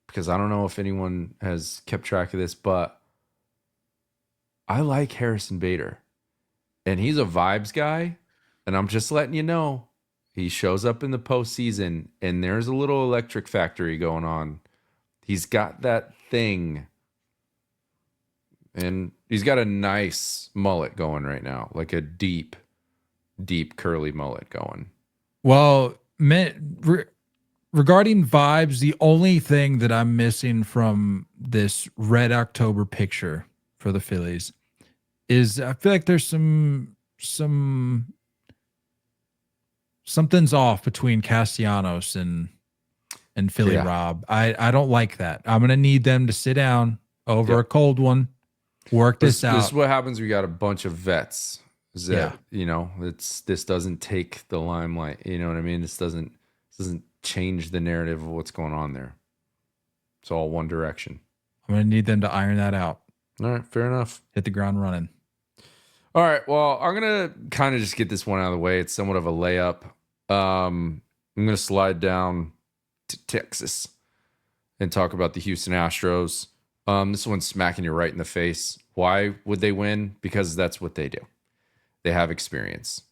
because I don't know if anyone has kept track of this, but I like Harrison Bader. And he's a vibes guy, and I'm just letting you know, he shows up in the postseason, and there's a little electric factory going on. He's got that thing, and he's got a nice mullet going right now, like a deep, deep curly mullet going. Well, regarding vibes, the only thing that I'm missing from this Red October picture for the Phillies is I feel like there's something's off between Castellanos and Philly Rob. I don't like that. I'm gonna need them to sit down over a cold one, work this out. This is what happens when you got a bunch of vets. This doesn't take the limelight. You know what I mean? This doesn't change the narrative of what's going on there. It's all one direction. I'm gonna need them to iron that out. All right, fair enough. Hit the ground running. All right, well, I'm going to kind of just get this one out of the way. It's somewhat of a layup. I'm going to slide down to Texas and talk about the Houston Astros. This one's smacking you right in the face. Why would they win? Because that's what they do. They have experience.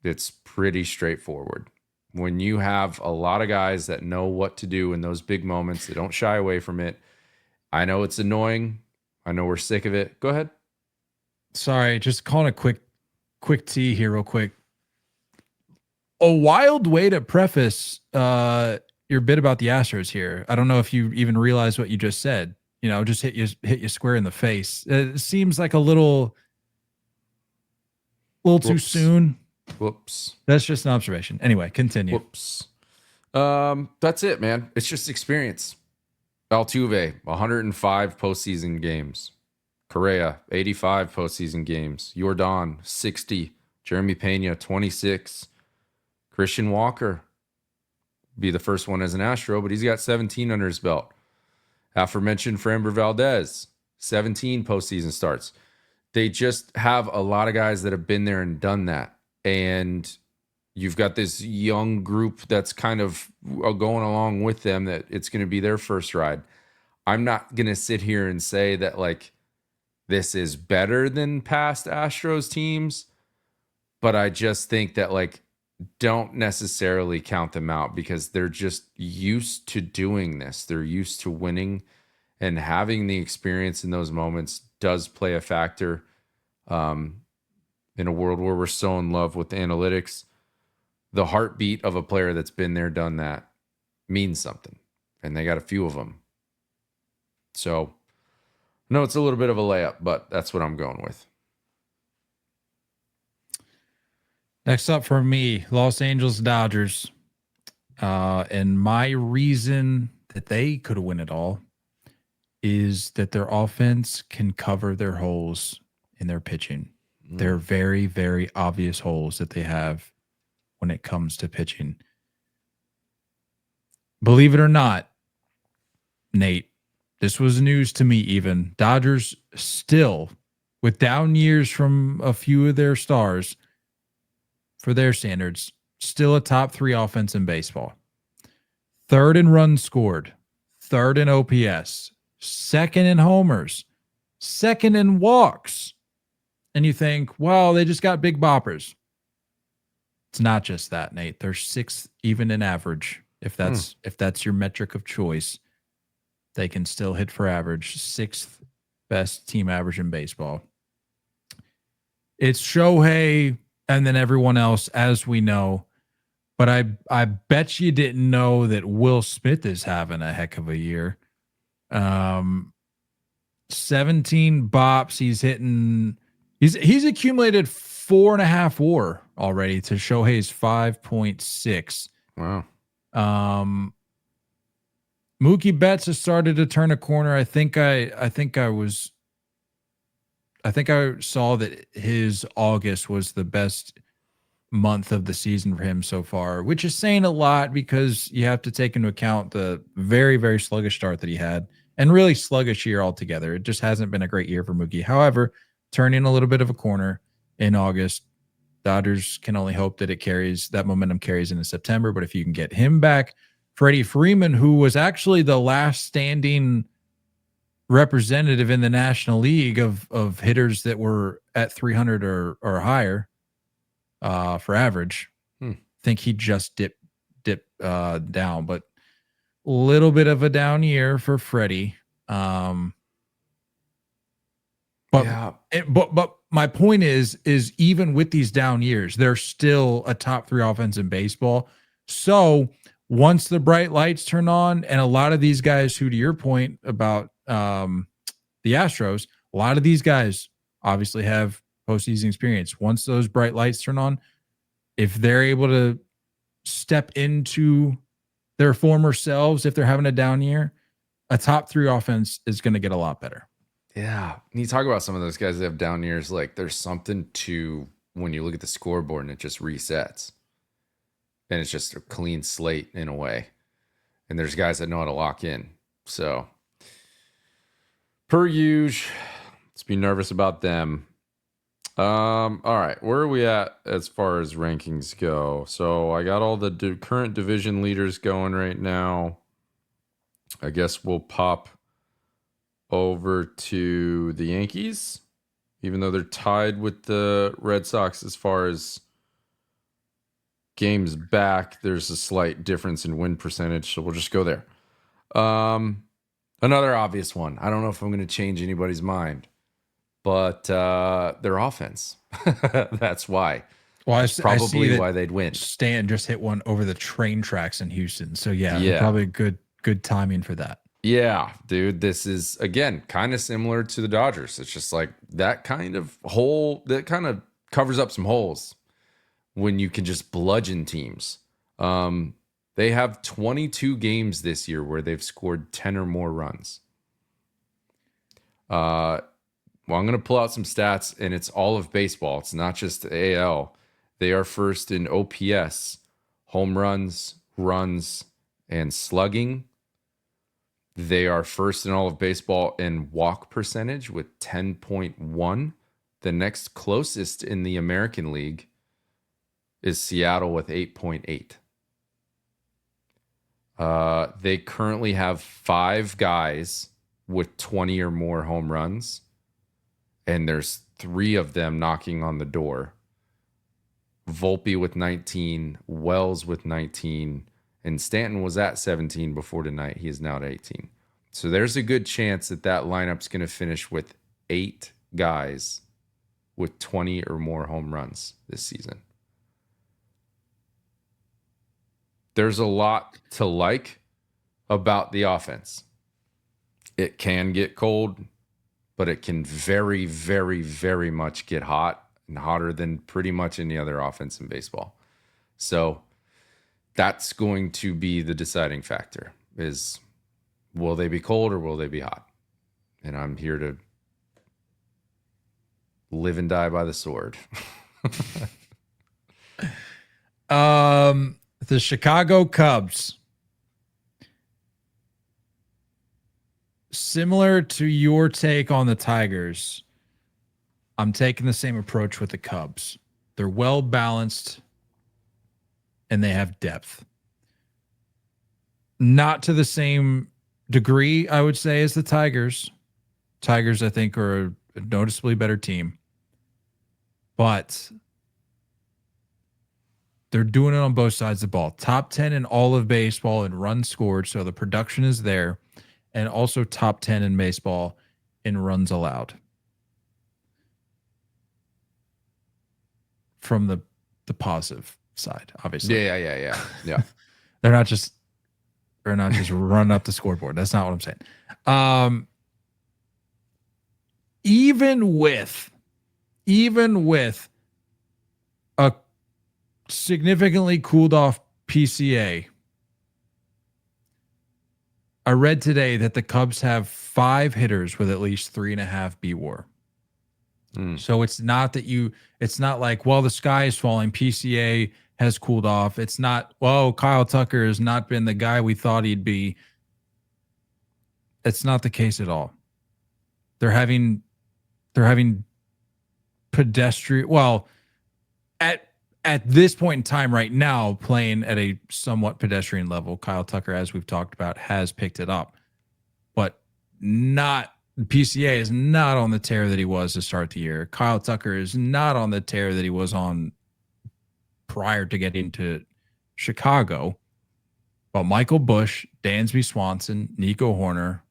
It's pretty straightforward. When you have a lot of guys that know what to do in those big moments, they don't shy away from it. I know it's annoying. I know we're sick of it. Go ahead. Sorry, just calling a quick tea here real quick. A wild way to preface your bit about the Astros here. I don't know if you even realize what you just said. Just hit you square in the face. It seems like a little too soon. Whoops. That's just an observation. Anyway, continue. Whoops. That's it, man. It's just experience. Altuve, 105 postseason games. Correa, 85 postseason games. Jordan, 60. Jeremy Pena, 26. Christian Walker, be the first one as an Astro, but he's got 17 under his belt. Aforementioned Framber Valdez, 17 postseason starts. They just have a lot of guys that have been there and done that. And you've got this young group that's kind of going along with them, that it's going to be their first ride. I'm not going to sit here and say that like this is better than past Astros teams, but I just think that like don't necessarily count them out because they're just used to doing this. They're used to winning, and having the experience in those moments does play a factor. In a world where we're so in love with analytics, the heartbeat of a player that's been there, done that means something. And they got a few of them. So, no, it's a little bit of a layup, but that's what I'm going with. Next up for me, Los Angeles Dodgers. And my reason that they could win it all is that their offense can cover their holes in their pitching. They're very, very obvious holes that they have when it comes to pitching. Believe it or not, Nate, this was news to me even. Dodgers still, with down years from a few of their stars, for their standards, still a top 3 offense in baseball. 3rd in runs scored, 3rd in OPS, 2nd in homers, 2nd in walks. And you think, well, they just got big boppers. It's not just that, Nate. They're 6th even in average. If that's your metric of choice, they can still hit for average. 6th best team average in baseball. It's Shohei and then everyone else, as we know. But I bet you didn't know that Will Smith is having a heck of a year. 17 bops. He's hitting. He's accumulated 4.5 WAR already to Shohei's 5.6. Wow. Mookie Betts has started to turn a corner. I think I saw that his August was the best month of the season for him so far, which is saying a lot because you have to take into account the very, very sluggish start that he had and really sluggish year altogether. It just hasn't been a great year for Mookie. However, turning a little bit of a corner in August. Dodgers can only hope that that momentum carries into September. But if you can get him back, Freddie Freeman, who was actually the last standing representative in the National League of hitters that were at 300 or higher for average. I think he just dipped down, but a little bit of a down year for Freddie. But my point is even with these down years, they're still a top 3 offense in baseball. So once the bright lights turn on, and a lot of these guys who, to your point about the Astros, a lot of these guys obviously have postseason experience. Once those bright lights turn on, if they're able to step into their former selves, if they're having a down year, a top 3 offense is going to get a lot better. Yeah. And you talk about some of those guys that have down years, like there's something to when you look at the scoreboard and it just resets. And it's just a clean slate in a way. And there's guys that know how to lock in. So, per usual, let's be nervous about them. All right. Where are we at as far as rankings go? So, I got all the current division leaders going right now. I guess we'll pop over to the Yankees, even though they're tied with the Red Sox as far as games back. There's a slight difference in win percentage, so we'll just go there. Another obvious one. I don't know if I'm going to change anybody's mind, but their offense. That's why. Well, That's probably why they'd win. Stan just hit one over the train tracks in Houston. So yeah. Probably good timing for that. Yeah, dude, this is again kind of similar to the Dodgers. It's just like that kind of covers up some holes when you can just bludgeon teams. They have 22 games this year where they've scored 10 or more runs. Well, I'm going to pull out some stats, and it's all of baseball. It's not just AL. They are first in OPS, home runs, runs, and slugging. They are first in all of baseball in walk percentage with 10.1. The next closest in the American League is Seattle with 8.8. They currently have 5 guys with 20 or more home runs, and there's 3 of them knocking on the door. Volpe with 19, Wells with 19, and Stanton was at 17 before tonight. He is now at 18. So there's a good chance that lineup's going to finish with 8 guys with 20 or more home runs this season. There's a lot to like about the offense. It can get cold, but it can very, very, very much get hot, and hotter than pretty much any other offense in baseball. So that's going to be the deciding factor, is will they be cold or will they be hot? And I'm here to live and die by the sword. The Chicago Cubs. Similar to your take on the Tigers, I'm taking the same approach with the Cubs. They're well balanced and they have depth. Not to the same degree, I would say, as the Tigers. Tigers, I think, are a noticeably better team. But they're doing it on both sides of the ball. Top 10 in all of baseball in runs scored, so the production is there. And also top 10 in baseball in runs allowed. From the positive side, obviously. Yeah. They're not just running up the scoreboard. That's not what I'm saying. Even with a significantly cooled off PCA, I read today that the Cubs have 5 hitters with at least 3.5 BWAR. So it's not like, well, the sky is falling. PCA has cooled off. It's not, well, Kyle Tucker has not been the guy we thought he'd be. It's not the case at all. They're having pedestrian, well, at this point in time right now, playing at a somewhat pedestrian level. Kyle Tucker, as we've talked about, has picked it up, but PCA is not on the tear that he was to start the year. Kyle Tucker is not on the tear that he was on prior to getting to Chicago. But Michael Busch, Dansby Swanson, Nico Horner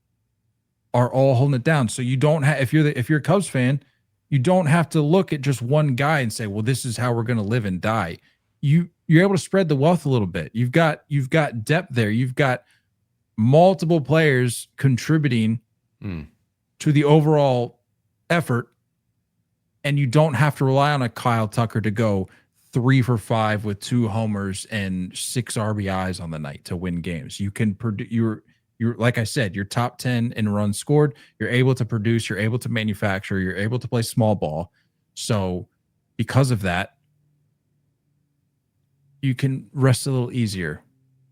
are all holding it down. So you don't have, if you're a Cubs fan, you don't have to look at just one guy and say, well, this is how we're going to live and die. You're able to spread the wealth a little bit. You've got depth there. You've got multiple players contributing to the overall effort, and you don't have to rely on a Kyle Tucker to go 3 for 5 with 2 homers and 6 RBIs on the night to win games. You can produce. You're like I said, you're top 10 in runs scored. You're able to produce. You're able to manufacture. You're able to play small ball. So because of that, you can rest a little easier.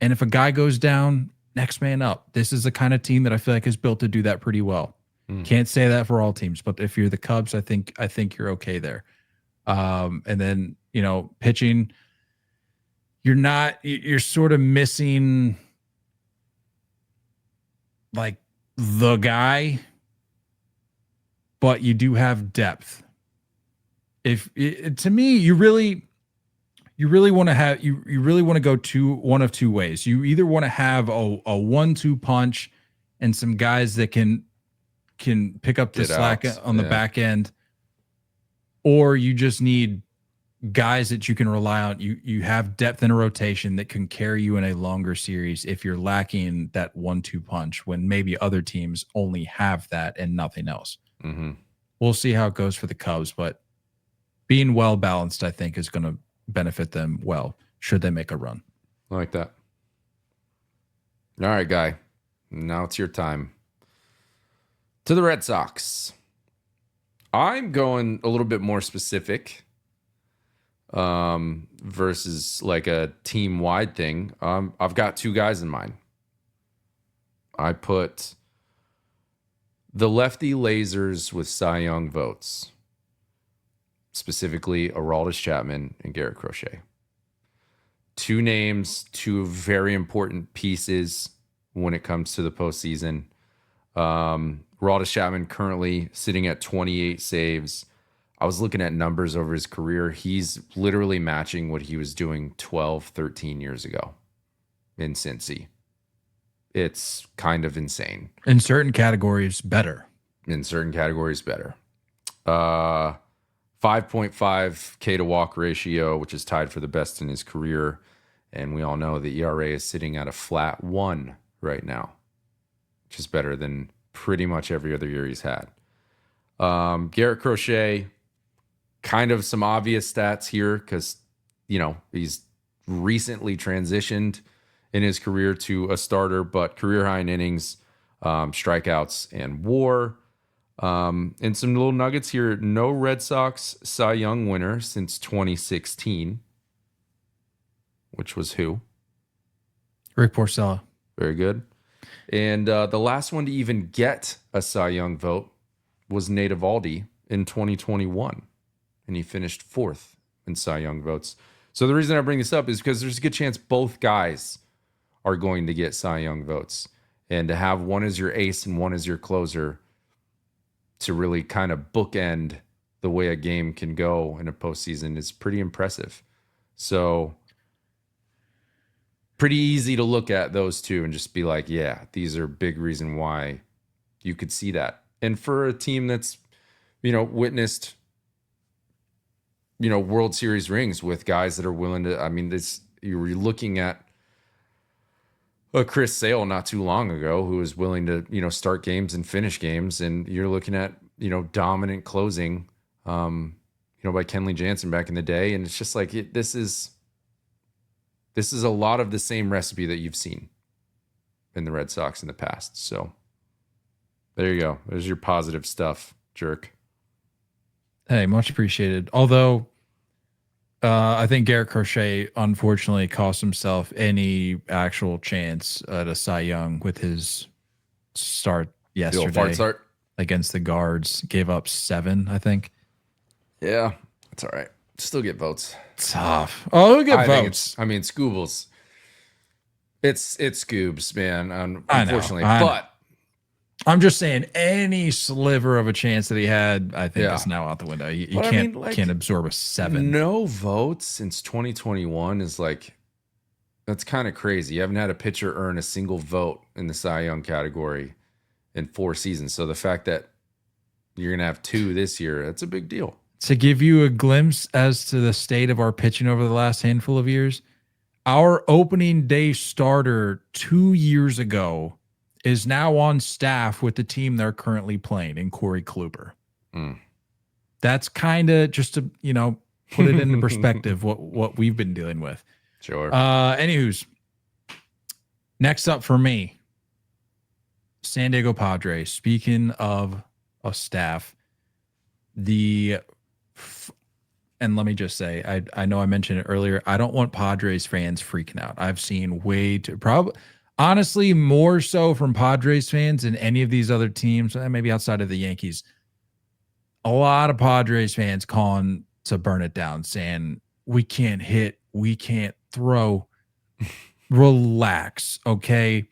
And if a guy goes down, next man up. This is the kind of team that I feel like is built to do that pretty well. Can't say that for all teams, but if you're the Cubs, I think you're okay there. And then, pitching, you're sort of missing like the guy. but you do have depth. To me, you really want to go one of two ways. You either want to have a 1-2 punch and some guys that can pick up the slack on the back end, or you just need guys that you can rely on. You have depth in a rotation that can carry you in a longer series if you're lacking that 1-2 punch when maybe other teams only have that and nothing else. Mm-hmm. We'll see how it goes for the Cubs, but being well balanced, I think, is going to benefit them well should they make a run. I like that. All right, Guy. Now it's your time. To the Red Sox. I'm going a little bit more specific versus like a team-wide thing. I've got two guys in mind. I put the lefty lasers with Cy Young votes, specifically Aroldis Chapman and Garrett Crochet. Two names, two very important pieces when it comes to the postseason. Aroldis Chapman currently sitting at 28 saves. I was looking at numbers over his career. He's literally matching what he was doing 12, 13 years ago in Cincy. It's kind of insane. In certain categories, better. 5.5 K to walk ratio, which is tied for the best in his career. And we all know the ERA is sitting at a flat 1 right now, which is better than pretty much every other year he's had. Garrett Crochet, kind of some obvious stats here because, he's recently transitioned in his career to a starter, but career high in innings, strikeouts, and WAR. And some little nuggets here. No Red Sox Cy Young winner since 2016, which was who? Rick Porcello. Very good. And the last one to even get a Cy Young vote was Nate Eovaldi in 2021, and he finished 4th in Cy Young votes. So the reason I bring this up is because there's a good chance both guys are going to get Cy Young votes, and to have one as your ace and one as your closer to really kind of bookend the way a game can go in a postseason is pretty impressive. So pretty easy to look at those two and just be like, yeah, these are big reason why you could see that. And for a team that's, witnessed, World Series rings with guys that are willing to, you were looking at a Chris Sale not too long ago who was willing to, start games and finish games. And you're looking at, dominant closing, by Kenley Jansen back in the day. And it's just like, this is a lot of the same recipe that you've seen in the Red Sox in the past. So there you go. There's your positive stuff, jerk. Hey, much appreciated. Although I think Garrett Crochet unfortunately cost himself any actual chance at a Cy Young with his start yesterday against the Guards. Gave up 7, I think. Yeah, that's all right. Still get votes. Tough. Oh, who get votes? Scoobles. It's Scoobs, man. Unfortunately, but I'm just saying, any sliver of a chance that he had, I think is now out the window. You can't absorb a 7. No votes since 2021 is that's kind of crazy. You haven't had a pitcher earn a single vote in the Cy Young category in 4 seasons. So the fact that you're gonna have 2 this year, that's a big deal. To give you a glimpse as to the state of our pitching over the last handful of years, our opening day starter 2 years ago is now on staff with the team they're currently playing in Corey Kluber. That's kind of just to, put it into perspective what we've been dealing with. Sure. Anywho's, next up for me, San Diego Padres. Speaking of a staff, and let me just say, I know I mentioned it earlier. I don't want Padres fans freaking out. I've seen honestly, more so from Padres fans than any of these other teams, maybe outside of the Yankees. A lot of Padres fans calling to burn it down, saying, we can't hit, we can't throw. Relax, okay?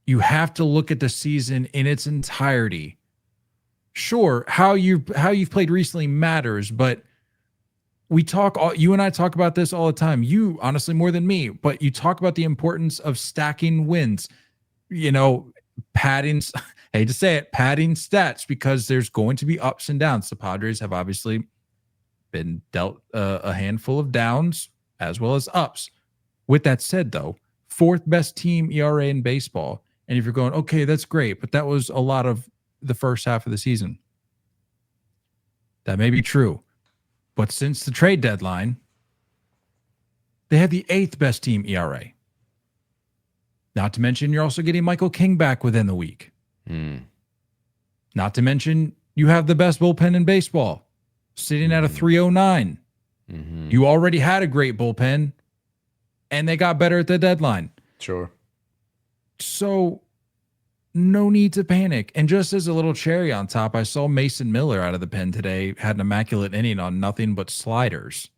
You have to look at the season in its entirety Sure, how you've played recently matters, but you and I talk about this all the time. You honestly more than me, but you talk about the importance of stacking wins. Padding, hate to say it, padding stats, because there's going to be ups and downs. The Padres have obviously been dealt a handful of downs as well as ups. With that said, though, 4th best team ERA in baseball. And if you're going, okay, that's great, but that was a lot of the first half of the season. That may be true. But since the trade deadline, they have the 8th best team ERA. Not to mention, you're also getting Michael King back within the week. Not to mention, you have the best bullpen in baseball, sitting at a 309. You already had a great bullpen, and they got better at the deadline. Sure. So, no need to panic. And just as a little cherry on top, I saw Mason Miller out of the pen today, had an immaculate inning on nothing but sliders.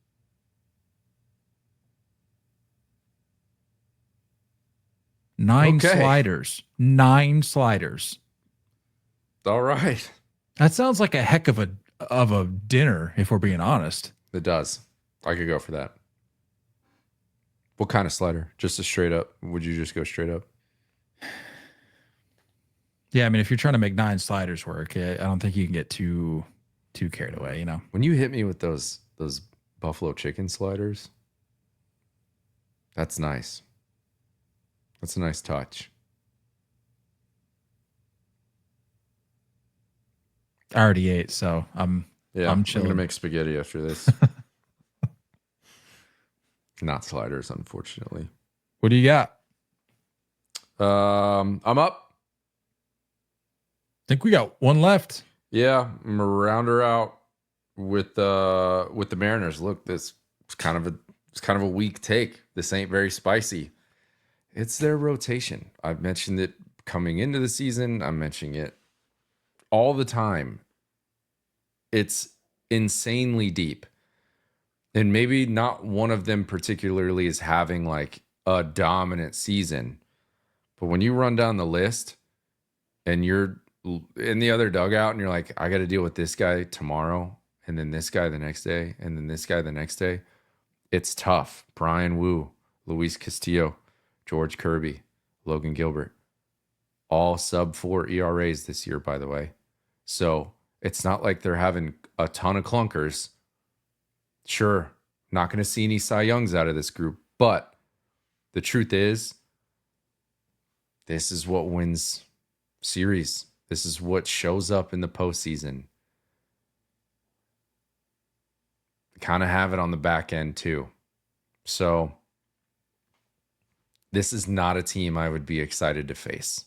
Nine sliders. All right. That sounds like a heck of a dinner, if we're being honest. It does. I could go for that. What kind of slider? Just a straight up? Would you just go straight up? Yeah, I mean, if you're trying to make 9 sliders work, I don't think you can get too carried away, When you hit me with those buffalo chicken sliders, that's nice. That's a nice touch. I already ate, so I'm chilling. I'm gonna make spaghetti after this. Not sliders, unfortunately. What do you got? I'm up. I think we got one left. Yeah, I'm gonna round her out with the Mariners. Look, this is kind of a weak take. This ain't very spicy. It's their rotation. I've mentioned it coming into the season. I'm mentioning it all the time. It's insanely deep. And maybe not one of them particularly is having like a dominant season. But when you run down the list and you're in the other dugout and you're like, I got to deal with this guy tomorrow, and then this guy the next day, and then this guy the next day, it's tough. Brian Wu, Luis Castillo, George Kirby, Logan Gilbert, all sub-4 ERAs this year, by the way. So it's not like they're having a ton of clunkers. Sure, not going to see any Cy Youngs out of this group, but the truth is, this is what wins series. This is what shows up in the postseason. Kind of have it on the back end too. So this is not a team I would be excited to face.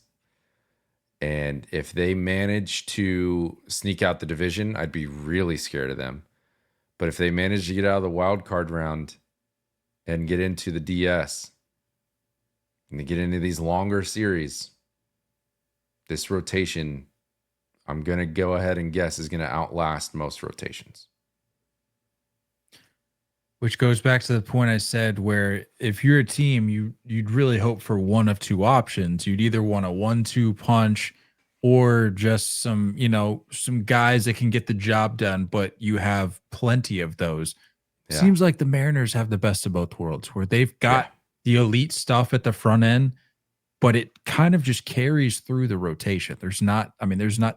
And if they manage to sneak out the division, I'd be really scared of them. But if they manage to get out of the wild card round and get into the DS and they get into these longer series, this rotation, I'm going to go ahead and guess, is going to outlast most rotations. Which goes back to the point I said, where if you're a team, you'd really hope for one of two options. You'd either want a 1-2 punch or just some guys that can get the job done, but you have plenty of those. Yeah. Seems like the Mariners have the best of both worlds, where they've got the elite stuff at the front end, but it kind of just carries through the rotation. There's not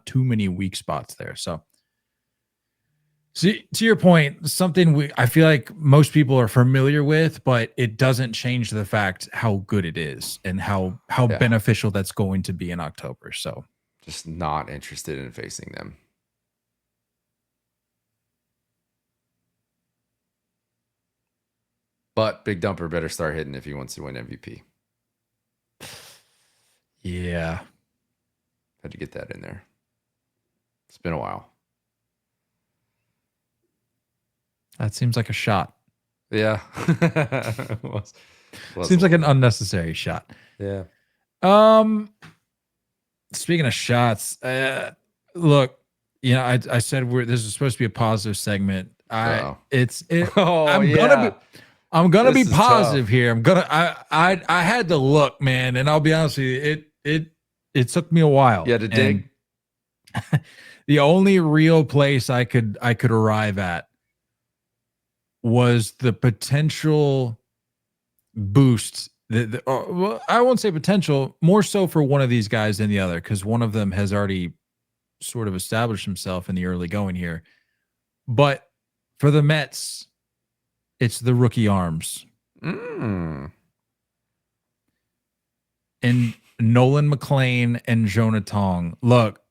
too many weak spots there. So to your point, something I feel like most people are familiar with, but it doesn't change the fact how good it is and how beneficial that's going to be in October. So just not interested in facing them. But Big Dumper better start hitting if he wants to win MVP. Yeah. Had to get that in there. It's been a while. That seems like a shot. Yeah. Seems like an unnecessary shot. Yeah. Speaking of shots, look, I said this is supposed to be a positive segment. I'm gonna be positive here. I had to look, man, and I'll be honest with you, it took me a while. You had to dig. The only real place I could arrive at was the potential boost. Well, I won't say potential, more so for one of these guys than the other, because one of them has already sort of established himself in the early going here. But for the Mets, it's the rookie arms. And Nolan McLean and Jonah Tong. Look,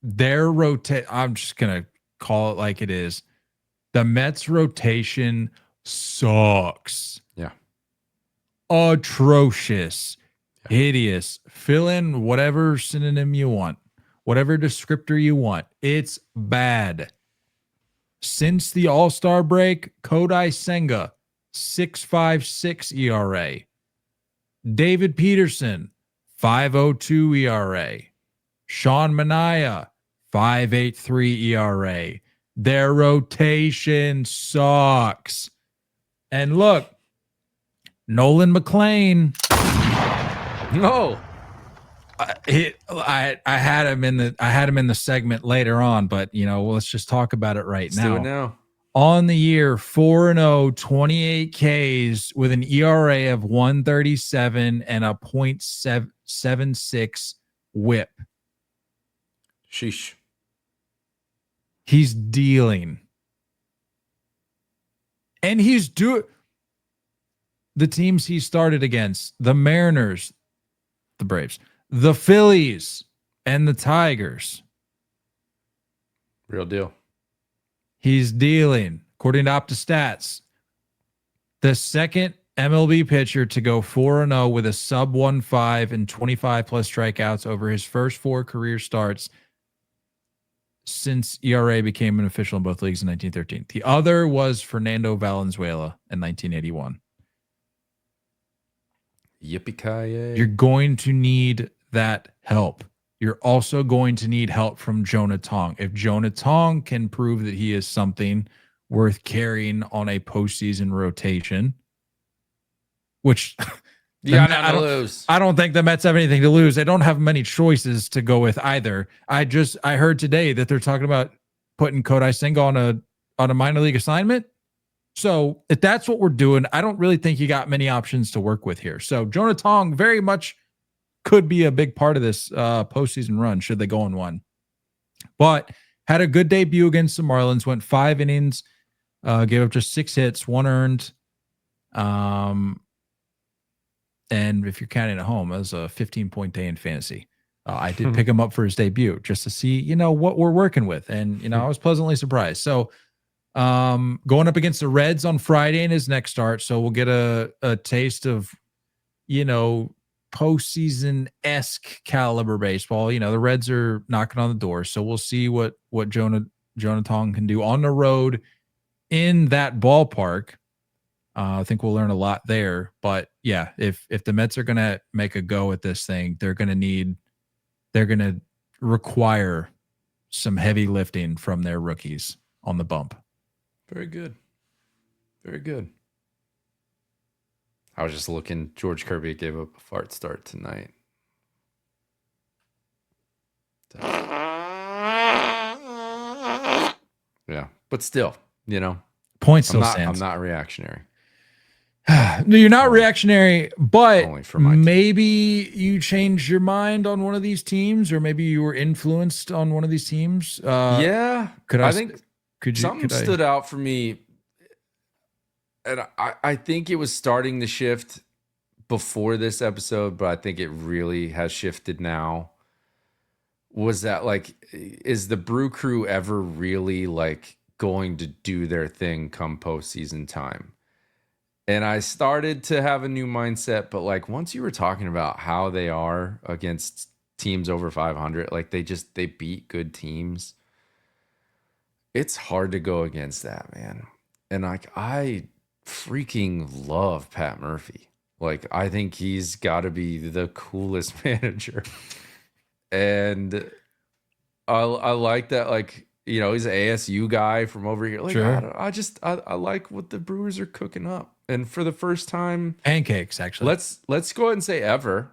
their I'm just going to call it like it is. The Mets rotation sucks. Yeah. Atrocious. Yeah. Hideous. Fill in whatever synonym you want. Whatever descriptor you want. It's bad. Since the All-Star break, Kodai Senga, 6.56 ERA. David Peterson, 5.02 ERA. Sean Manaea, 5.83 ERA. Their rotation sucks. And look, Nolan McLean. No. I had him in the segment later on, but let's just talk about it right now. Do it now. On the year, 4-0, 28 Ks with an ERA of 1.37 and a .76 whip. Sheesh. He's dealing. And he's doing the teams he started against, the Mariners, the Braves, the Phillies, and the Tigers. Real deal. He's dealing. According to OptaStats, the second MLB pitcher to go 4-0 with a sub 1.5 and 25 plus strikeouts over his first 4 career starts since ERA became an official in both leagues in 1913. The other was Fernando Valenzuela in 1981. Yippee-ki-yay. You're going to need that help. You're also going to need help from Jonah Tong. If Jonah Tong can prove that he is something worth carrying on a postseason rotation, which I don't think the Mets have anything to lose. They don't have many choices to go with either. I heard today that they're talking about putting Kodai Senga on a minor league assignment. So if that's what we're doing, I don't really think you got many options to work with here. So Jonah Tong very much could be a big part of this postseason run should they go on one. But had a good debut against the Marlins, went 5 innings, gave up just 6 hits, 1 earned. And if you're counting at home, it was a 15-point day in fantasy. I did pick him up for his debut just to see, what we're working with. And, I was pleasantly surprised. So going up against the Reds on Friday in his next start. So we'll get a taste of, postseason-esque caliber baseball. The Reds are knocking on the door. So we'll see what Jonah Tong can do on the road in that ballpark. I think we'll learn a lot there. But yeah, if the Mets are going to make a go at this thing, they're going to require some heavy lifting from their rookies on the bump. Very good. Very good. I was just looking. George Kirby gave up a fart start tonight. Yeah, but still, Point still stands. I'm not reactionary. No, you're not reactionary, but only for my maybe you changed your mind on one of these teams, or maybe you were influenced on one of these teams. Yeah, something stood out for me, and I think it was starting to shift before this episode, but I think it really has shifted now. Was that is the Brew Crew ever really going to do their thing come postseason time? And I started to have a new mindset, but once you were talking about how they are against teams over 500, they beat good teams. It's hard to go against that, man. And I freaking love Pat Murphy. I think he's got to be the coolest manager. And I like that, he's an ASU guy from over here. Sure. I like what the Brewers are cooking up. And for the first time, pancakes, actually. Let's go ahead and say ever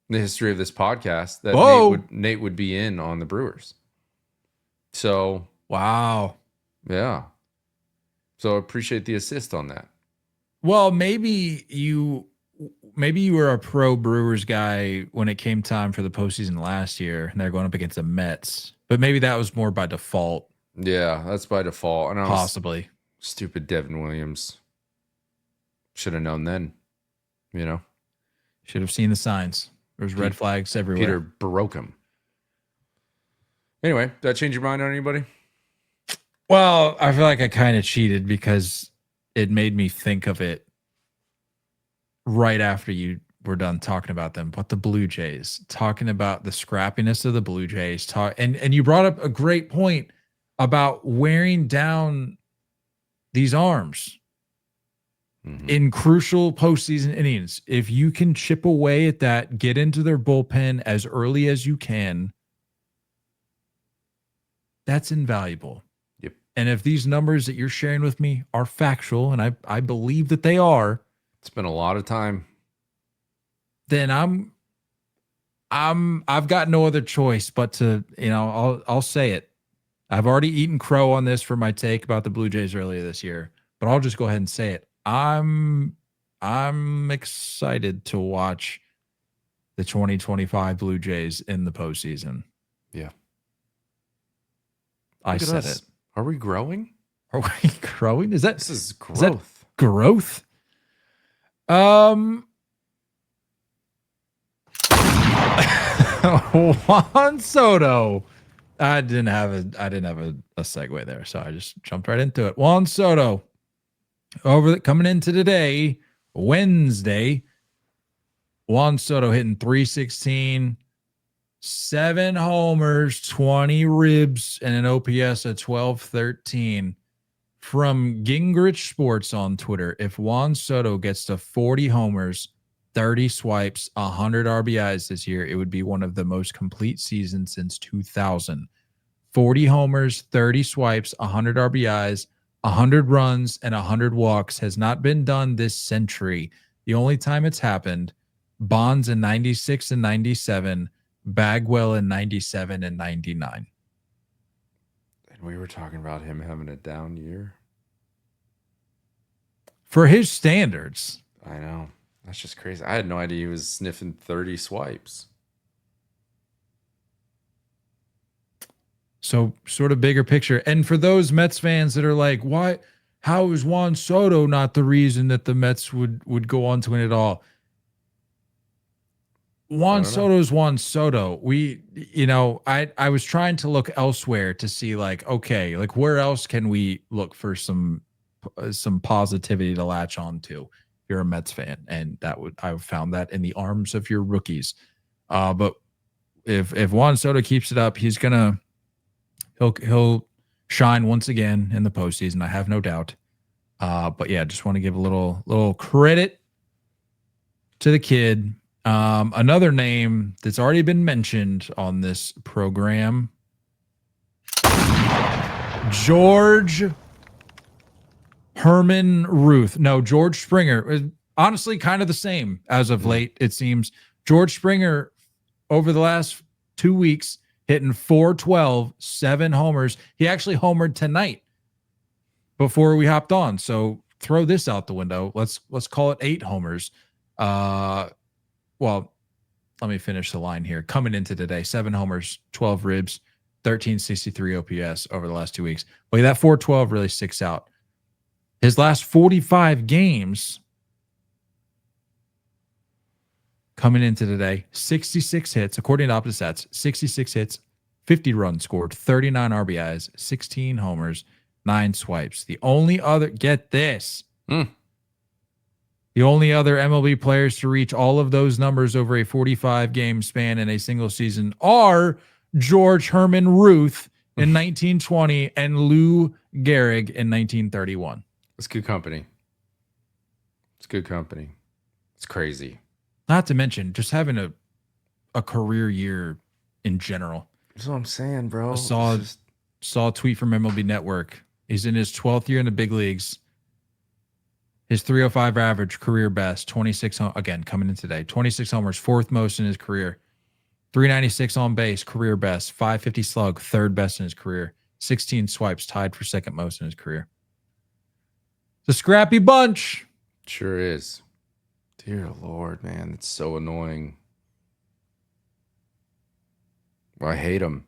in the history of this podcast that Nate would be in on the Brewers. So, wow. yeah. So appreciate the assist on that. Well, maybe you were a pro Brewers guy when it came time for the postseason last year, and they're going up against the Mets. But maybe that was more by default. Yeah, that's by default. And Possibly. Stupid Devin Williams. Should have known then. You know? Should have seen the signs. There's red flags everywhere. Peter broke him. Anyway, did that change your mind on anybody? Well, I feel like I kind of cheated because it made me think of it right after you were done talking about them. But the Blue Jays, talking about the scrappiness of the Blue Jays, and you brought up a great point about wearing down these arms in crucial postseason innings. If you can chip away at that, get into their bullpen as early as you can, that's invaluable. Yep. And if these numbers that you're sharing with me are factual, and I believe that they are, it's been a lot of time. Then I've got no other choice but to, I'll say it. I've already eaten crow on this for my take about the Blue Jays earlier this year, but I'll just go ahead and say it. I'm excited to watch the 2025 Blue Jays in the postseason. Yeah. I said it. Are we growing? Are we growing? This is growth. Is that growth? Juan Soto. I didn't have a segue there, so I just jumped right into it. Juan Soto coming into today, Wednesday. Juan Soto hitting 316, 7 homers, 20 ribs, and an OPS of 1213. From Gingrich Sports on Twitter, if Juan Soto gets to 40 homers, 30 swipes, 100 RBIs this year, it would be one of the most complete seasons since 2000. 40 homers, 30 swipes, 100 RBIs, 100 runs, and 100 walks has not been done this century. The only time it's happened, Bonds in 96 and 97, Bagwell in 97 and 99. And we were talking about him having a down year. For his standards. I know. That's just crazy. I had no idea he was sniffing 30 swipes. So sort of bigger picture. And for those Mets fans that are like, how is Juan Soto not the reason that the Mets would go on to win it all? Juan Soto's Juan Soto. I was trying to look elsewhere to see okay, where else can we look for some positivity to latch on to if you're a Mets fan? And I found that in the arms of your rookies. But if Juan Soto keeps it up, he'll shine once again in the postseason. I have no doubt. But yeah, just want to give a little credit to the kid. Another name that's already been mentioned on this program, George Herman Ruth. No, George Springer. Honestly, kind of the same as of late, it seems. George Springer, over the last 2 weeks, hitting 412, 7 homers. He actually homered tonight before we hopped on. So throw this out the window. Let's call it 8 homers. Well, let me finish the line here. Coming into today, 7 homers, 12 ribs, 1363 OPS over the last 2 weeks. Well, that 412 really sticks out. His last 45 games coming into today, 66 hits, according to Opta Stats, 66 hits, 50 runs scored, 39 RBIs, 16 homers, 9 swipes. The only other, get this, the only other MLB players to reach all of those numbers over a 45-game span in a single season are George Herman Ruth in 1920 and Lou Gehrig in 1931. It's good company. It's good company. It's crazy. Not to mention just having a career year in general. That's what I'm saying, bro. I saw a tweet from MLB Network. He's in his 12th year in the big leagues. His 305 average, career best, 26, again, coming in today, 26 homers, 4th most in his career. 396 on base, career best. 550 slug, 3rd best in his career. 16 swipes, tied for second most in his career. It's a scrappy bunch. Sure is. Dear Lord, man, it's so annoying. I hate him.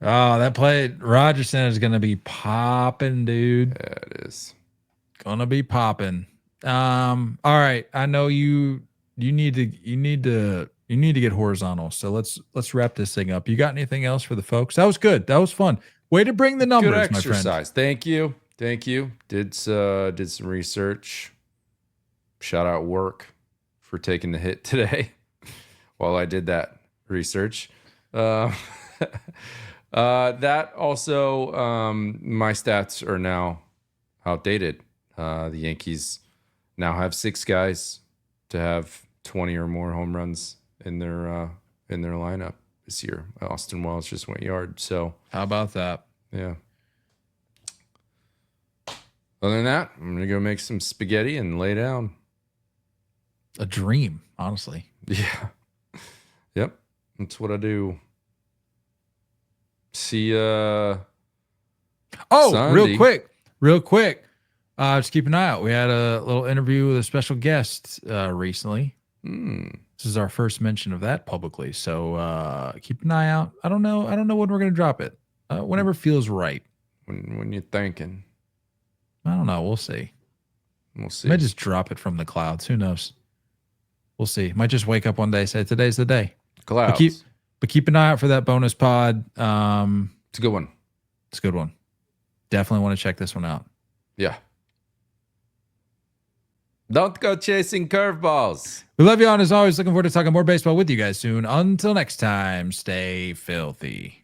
Oh, that play Rogerson is gonna be popping, dude. Yeah, it is. Gonna be popping. All right. I know you need to get horizontal. So let's wrap this thing up. You got anything else for the folks? That was good. That was fun. Way to bring the numbers, Good exercise. my friend. Thank you. Did some research. Shout out work for taking the hit today while I did that research. That also, my stats are now outdated. The Yankees now have 6 guys to have 20 or more home runs in their lineup this year. Austin Wells just went yard. So how about that? Yeah. Other than that, I'm gonna go make some spaghetti and lay down. A dream, honestly. Yeah. Yep. That's what I do. See Oh, Sunday. real quick. Just keep an eye out. We had a little interview with a special guest recently. This is our first mention of that publicly. So keep an eye out. I don't know when we're gonna drop it. Whenever feels right. When you're thinking. I don't know. We'll see. Might just drop it from the clouds. Who knows? We'll see. Might just wake up one day and say today's the day. Clouds. But keep an eye out for that bonus pod. It's a good one. It's a good one. Definitely want to check this one out. Yeah. Don't go chasing curveballs. We love you all, and as always, looking forward to talking more baseball with you guys soon. Until next time, stay filthy.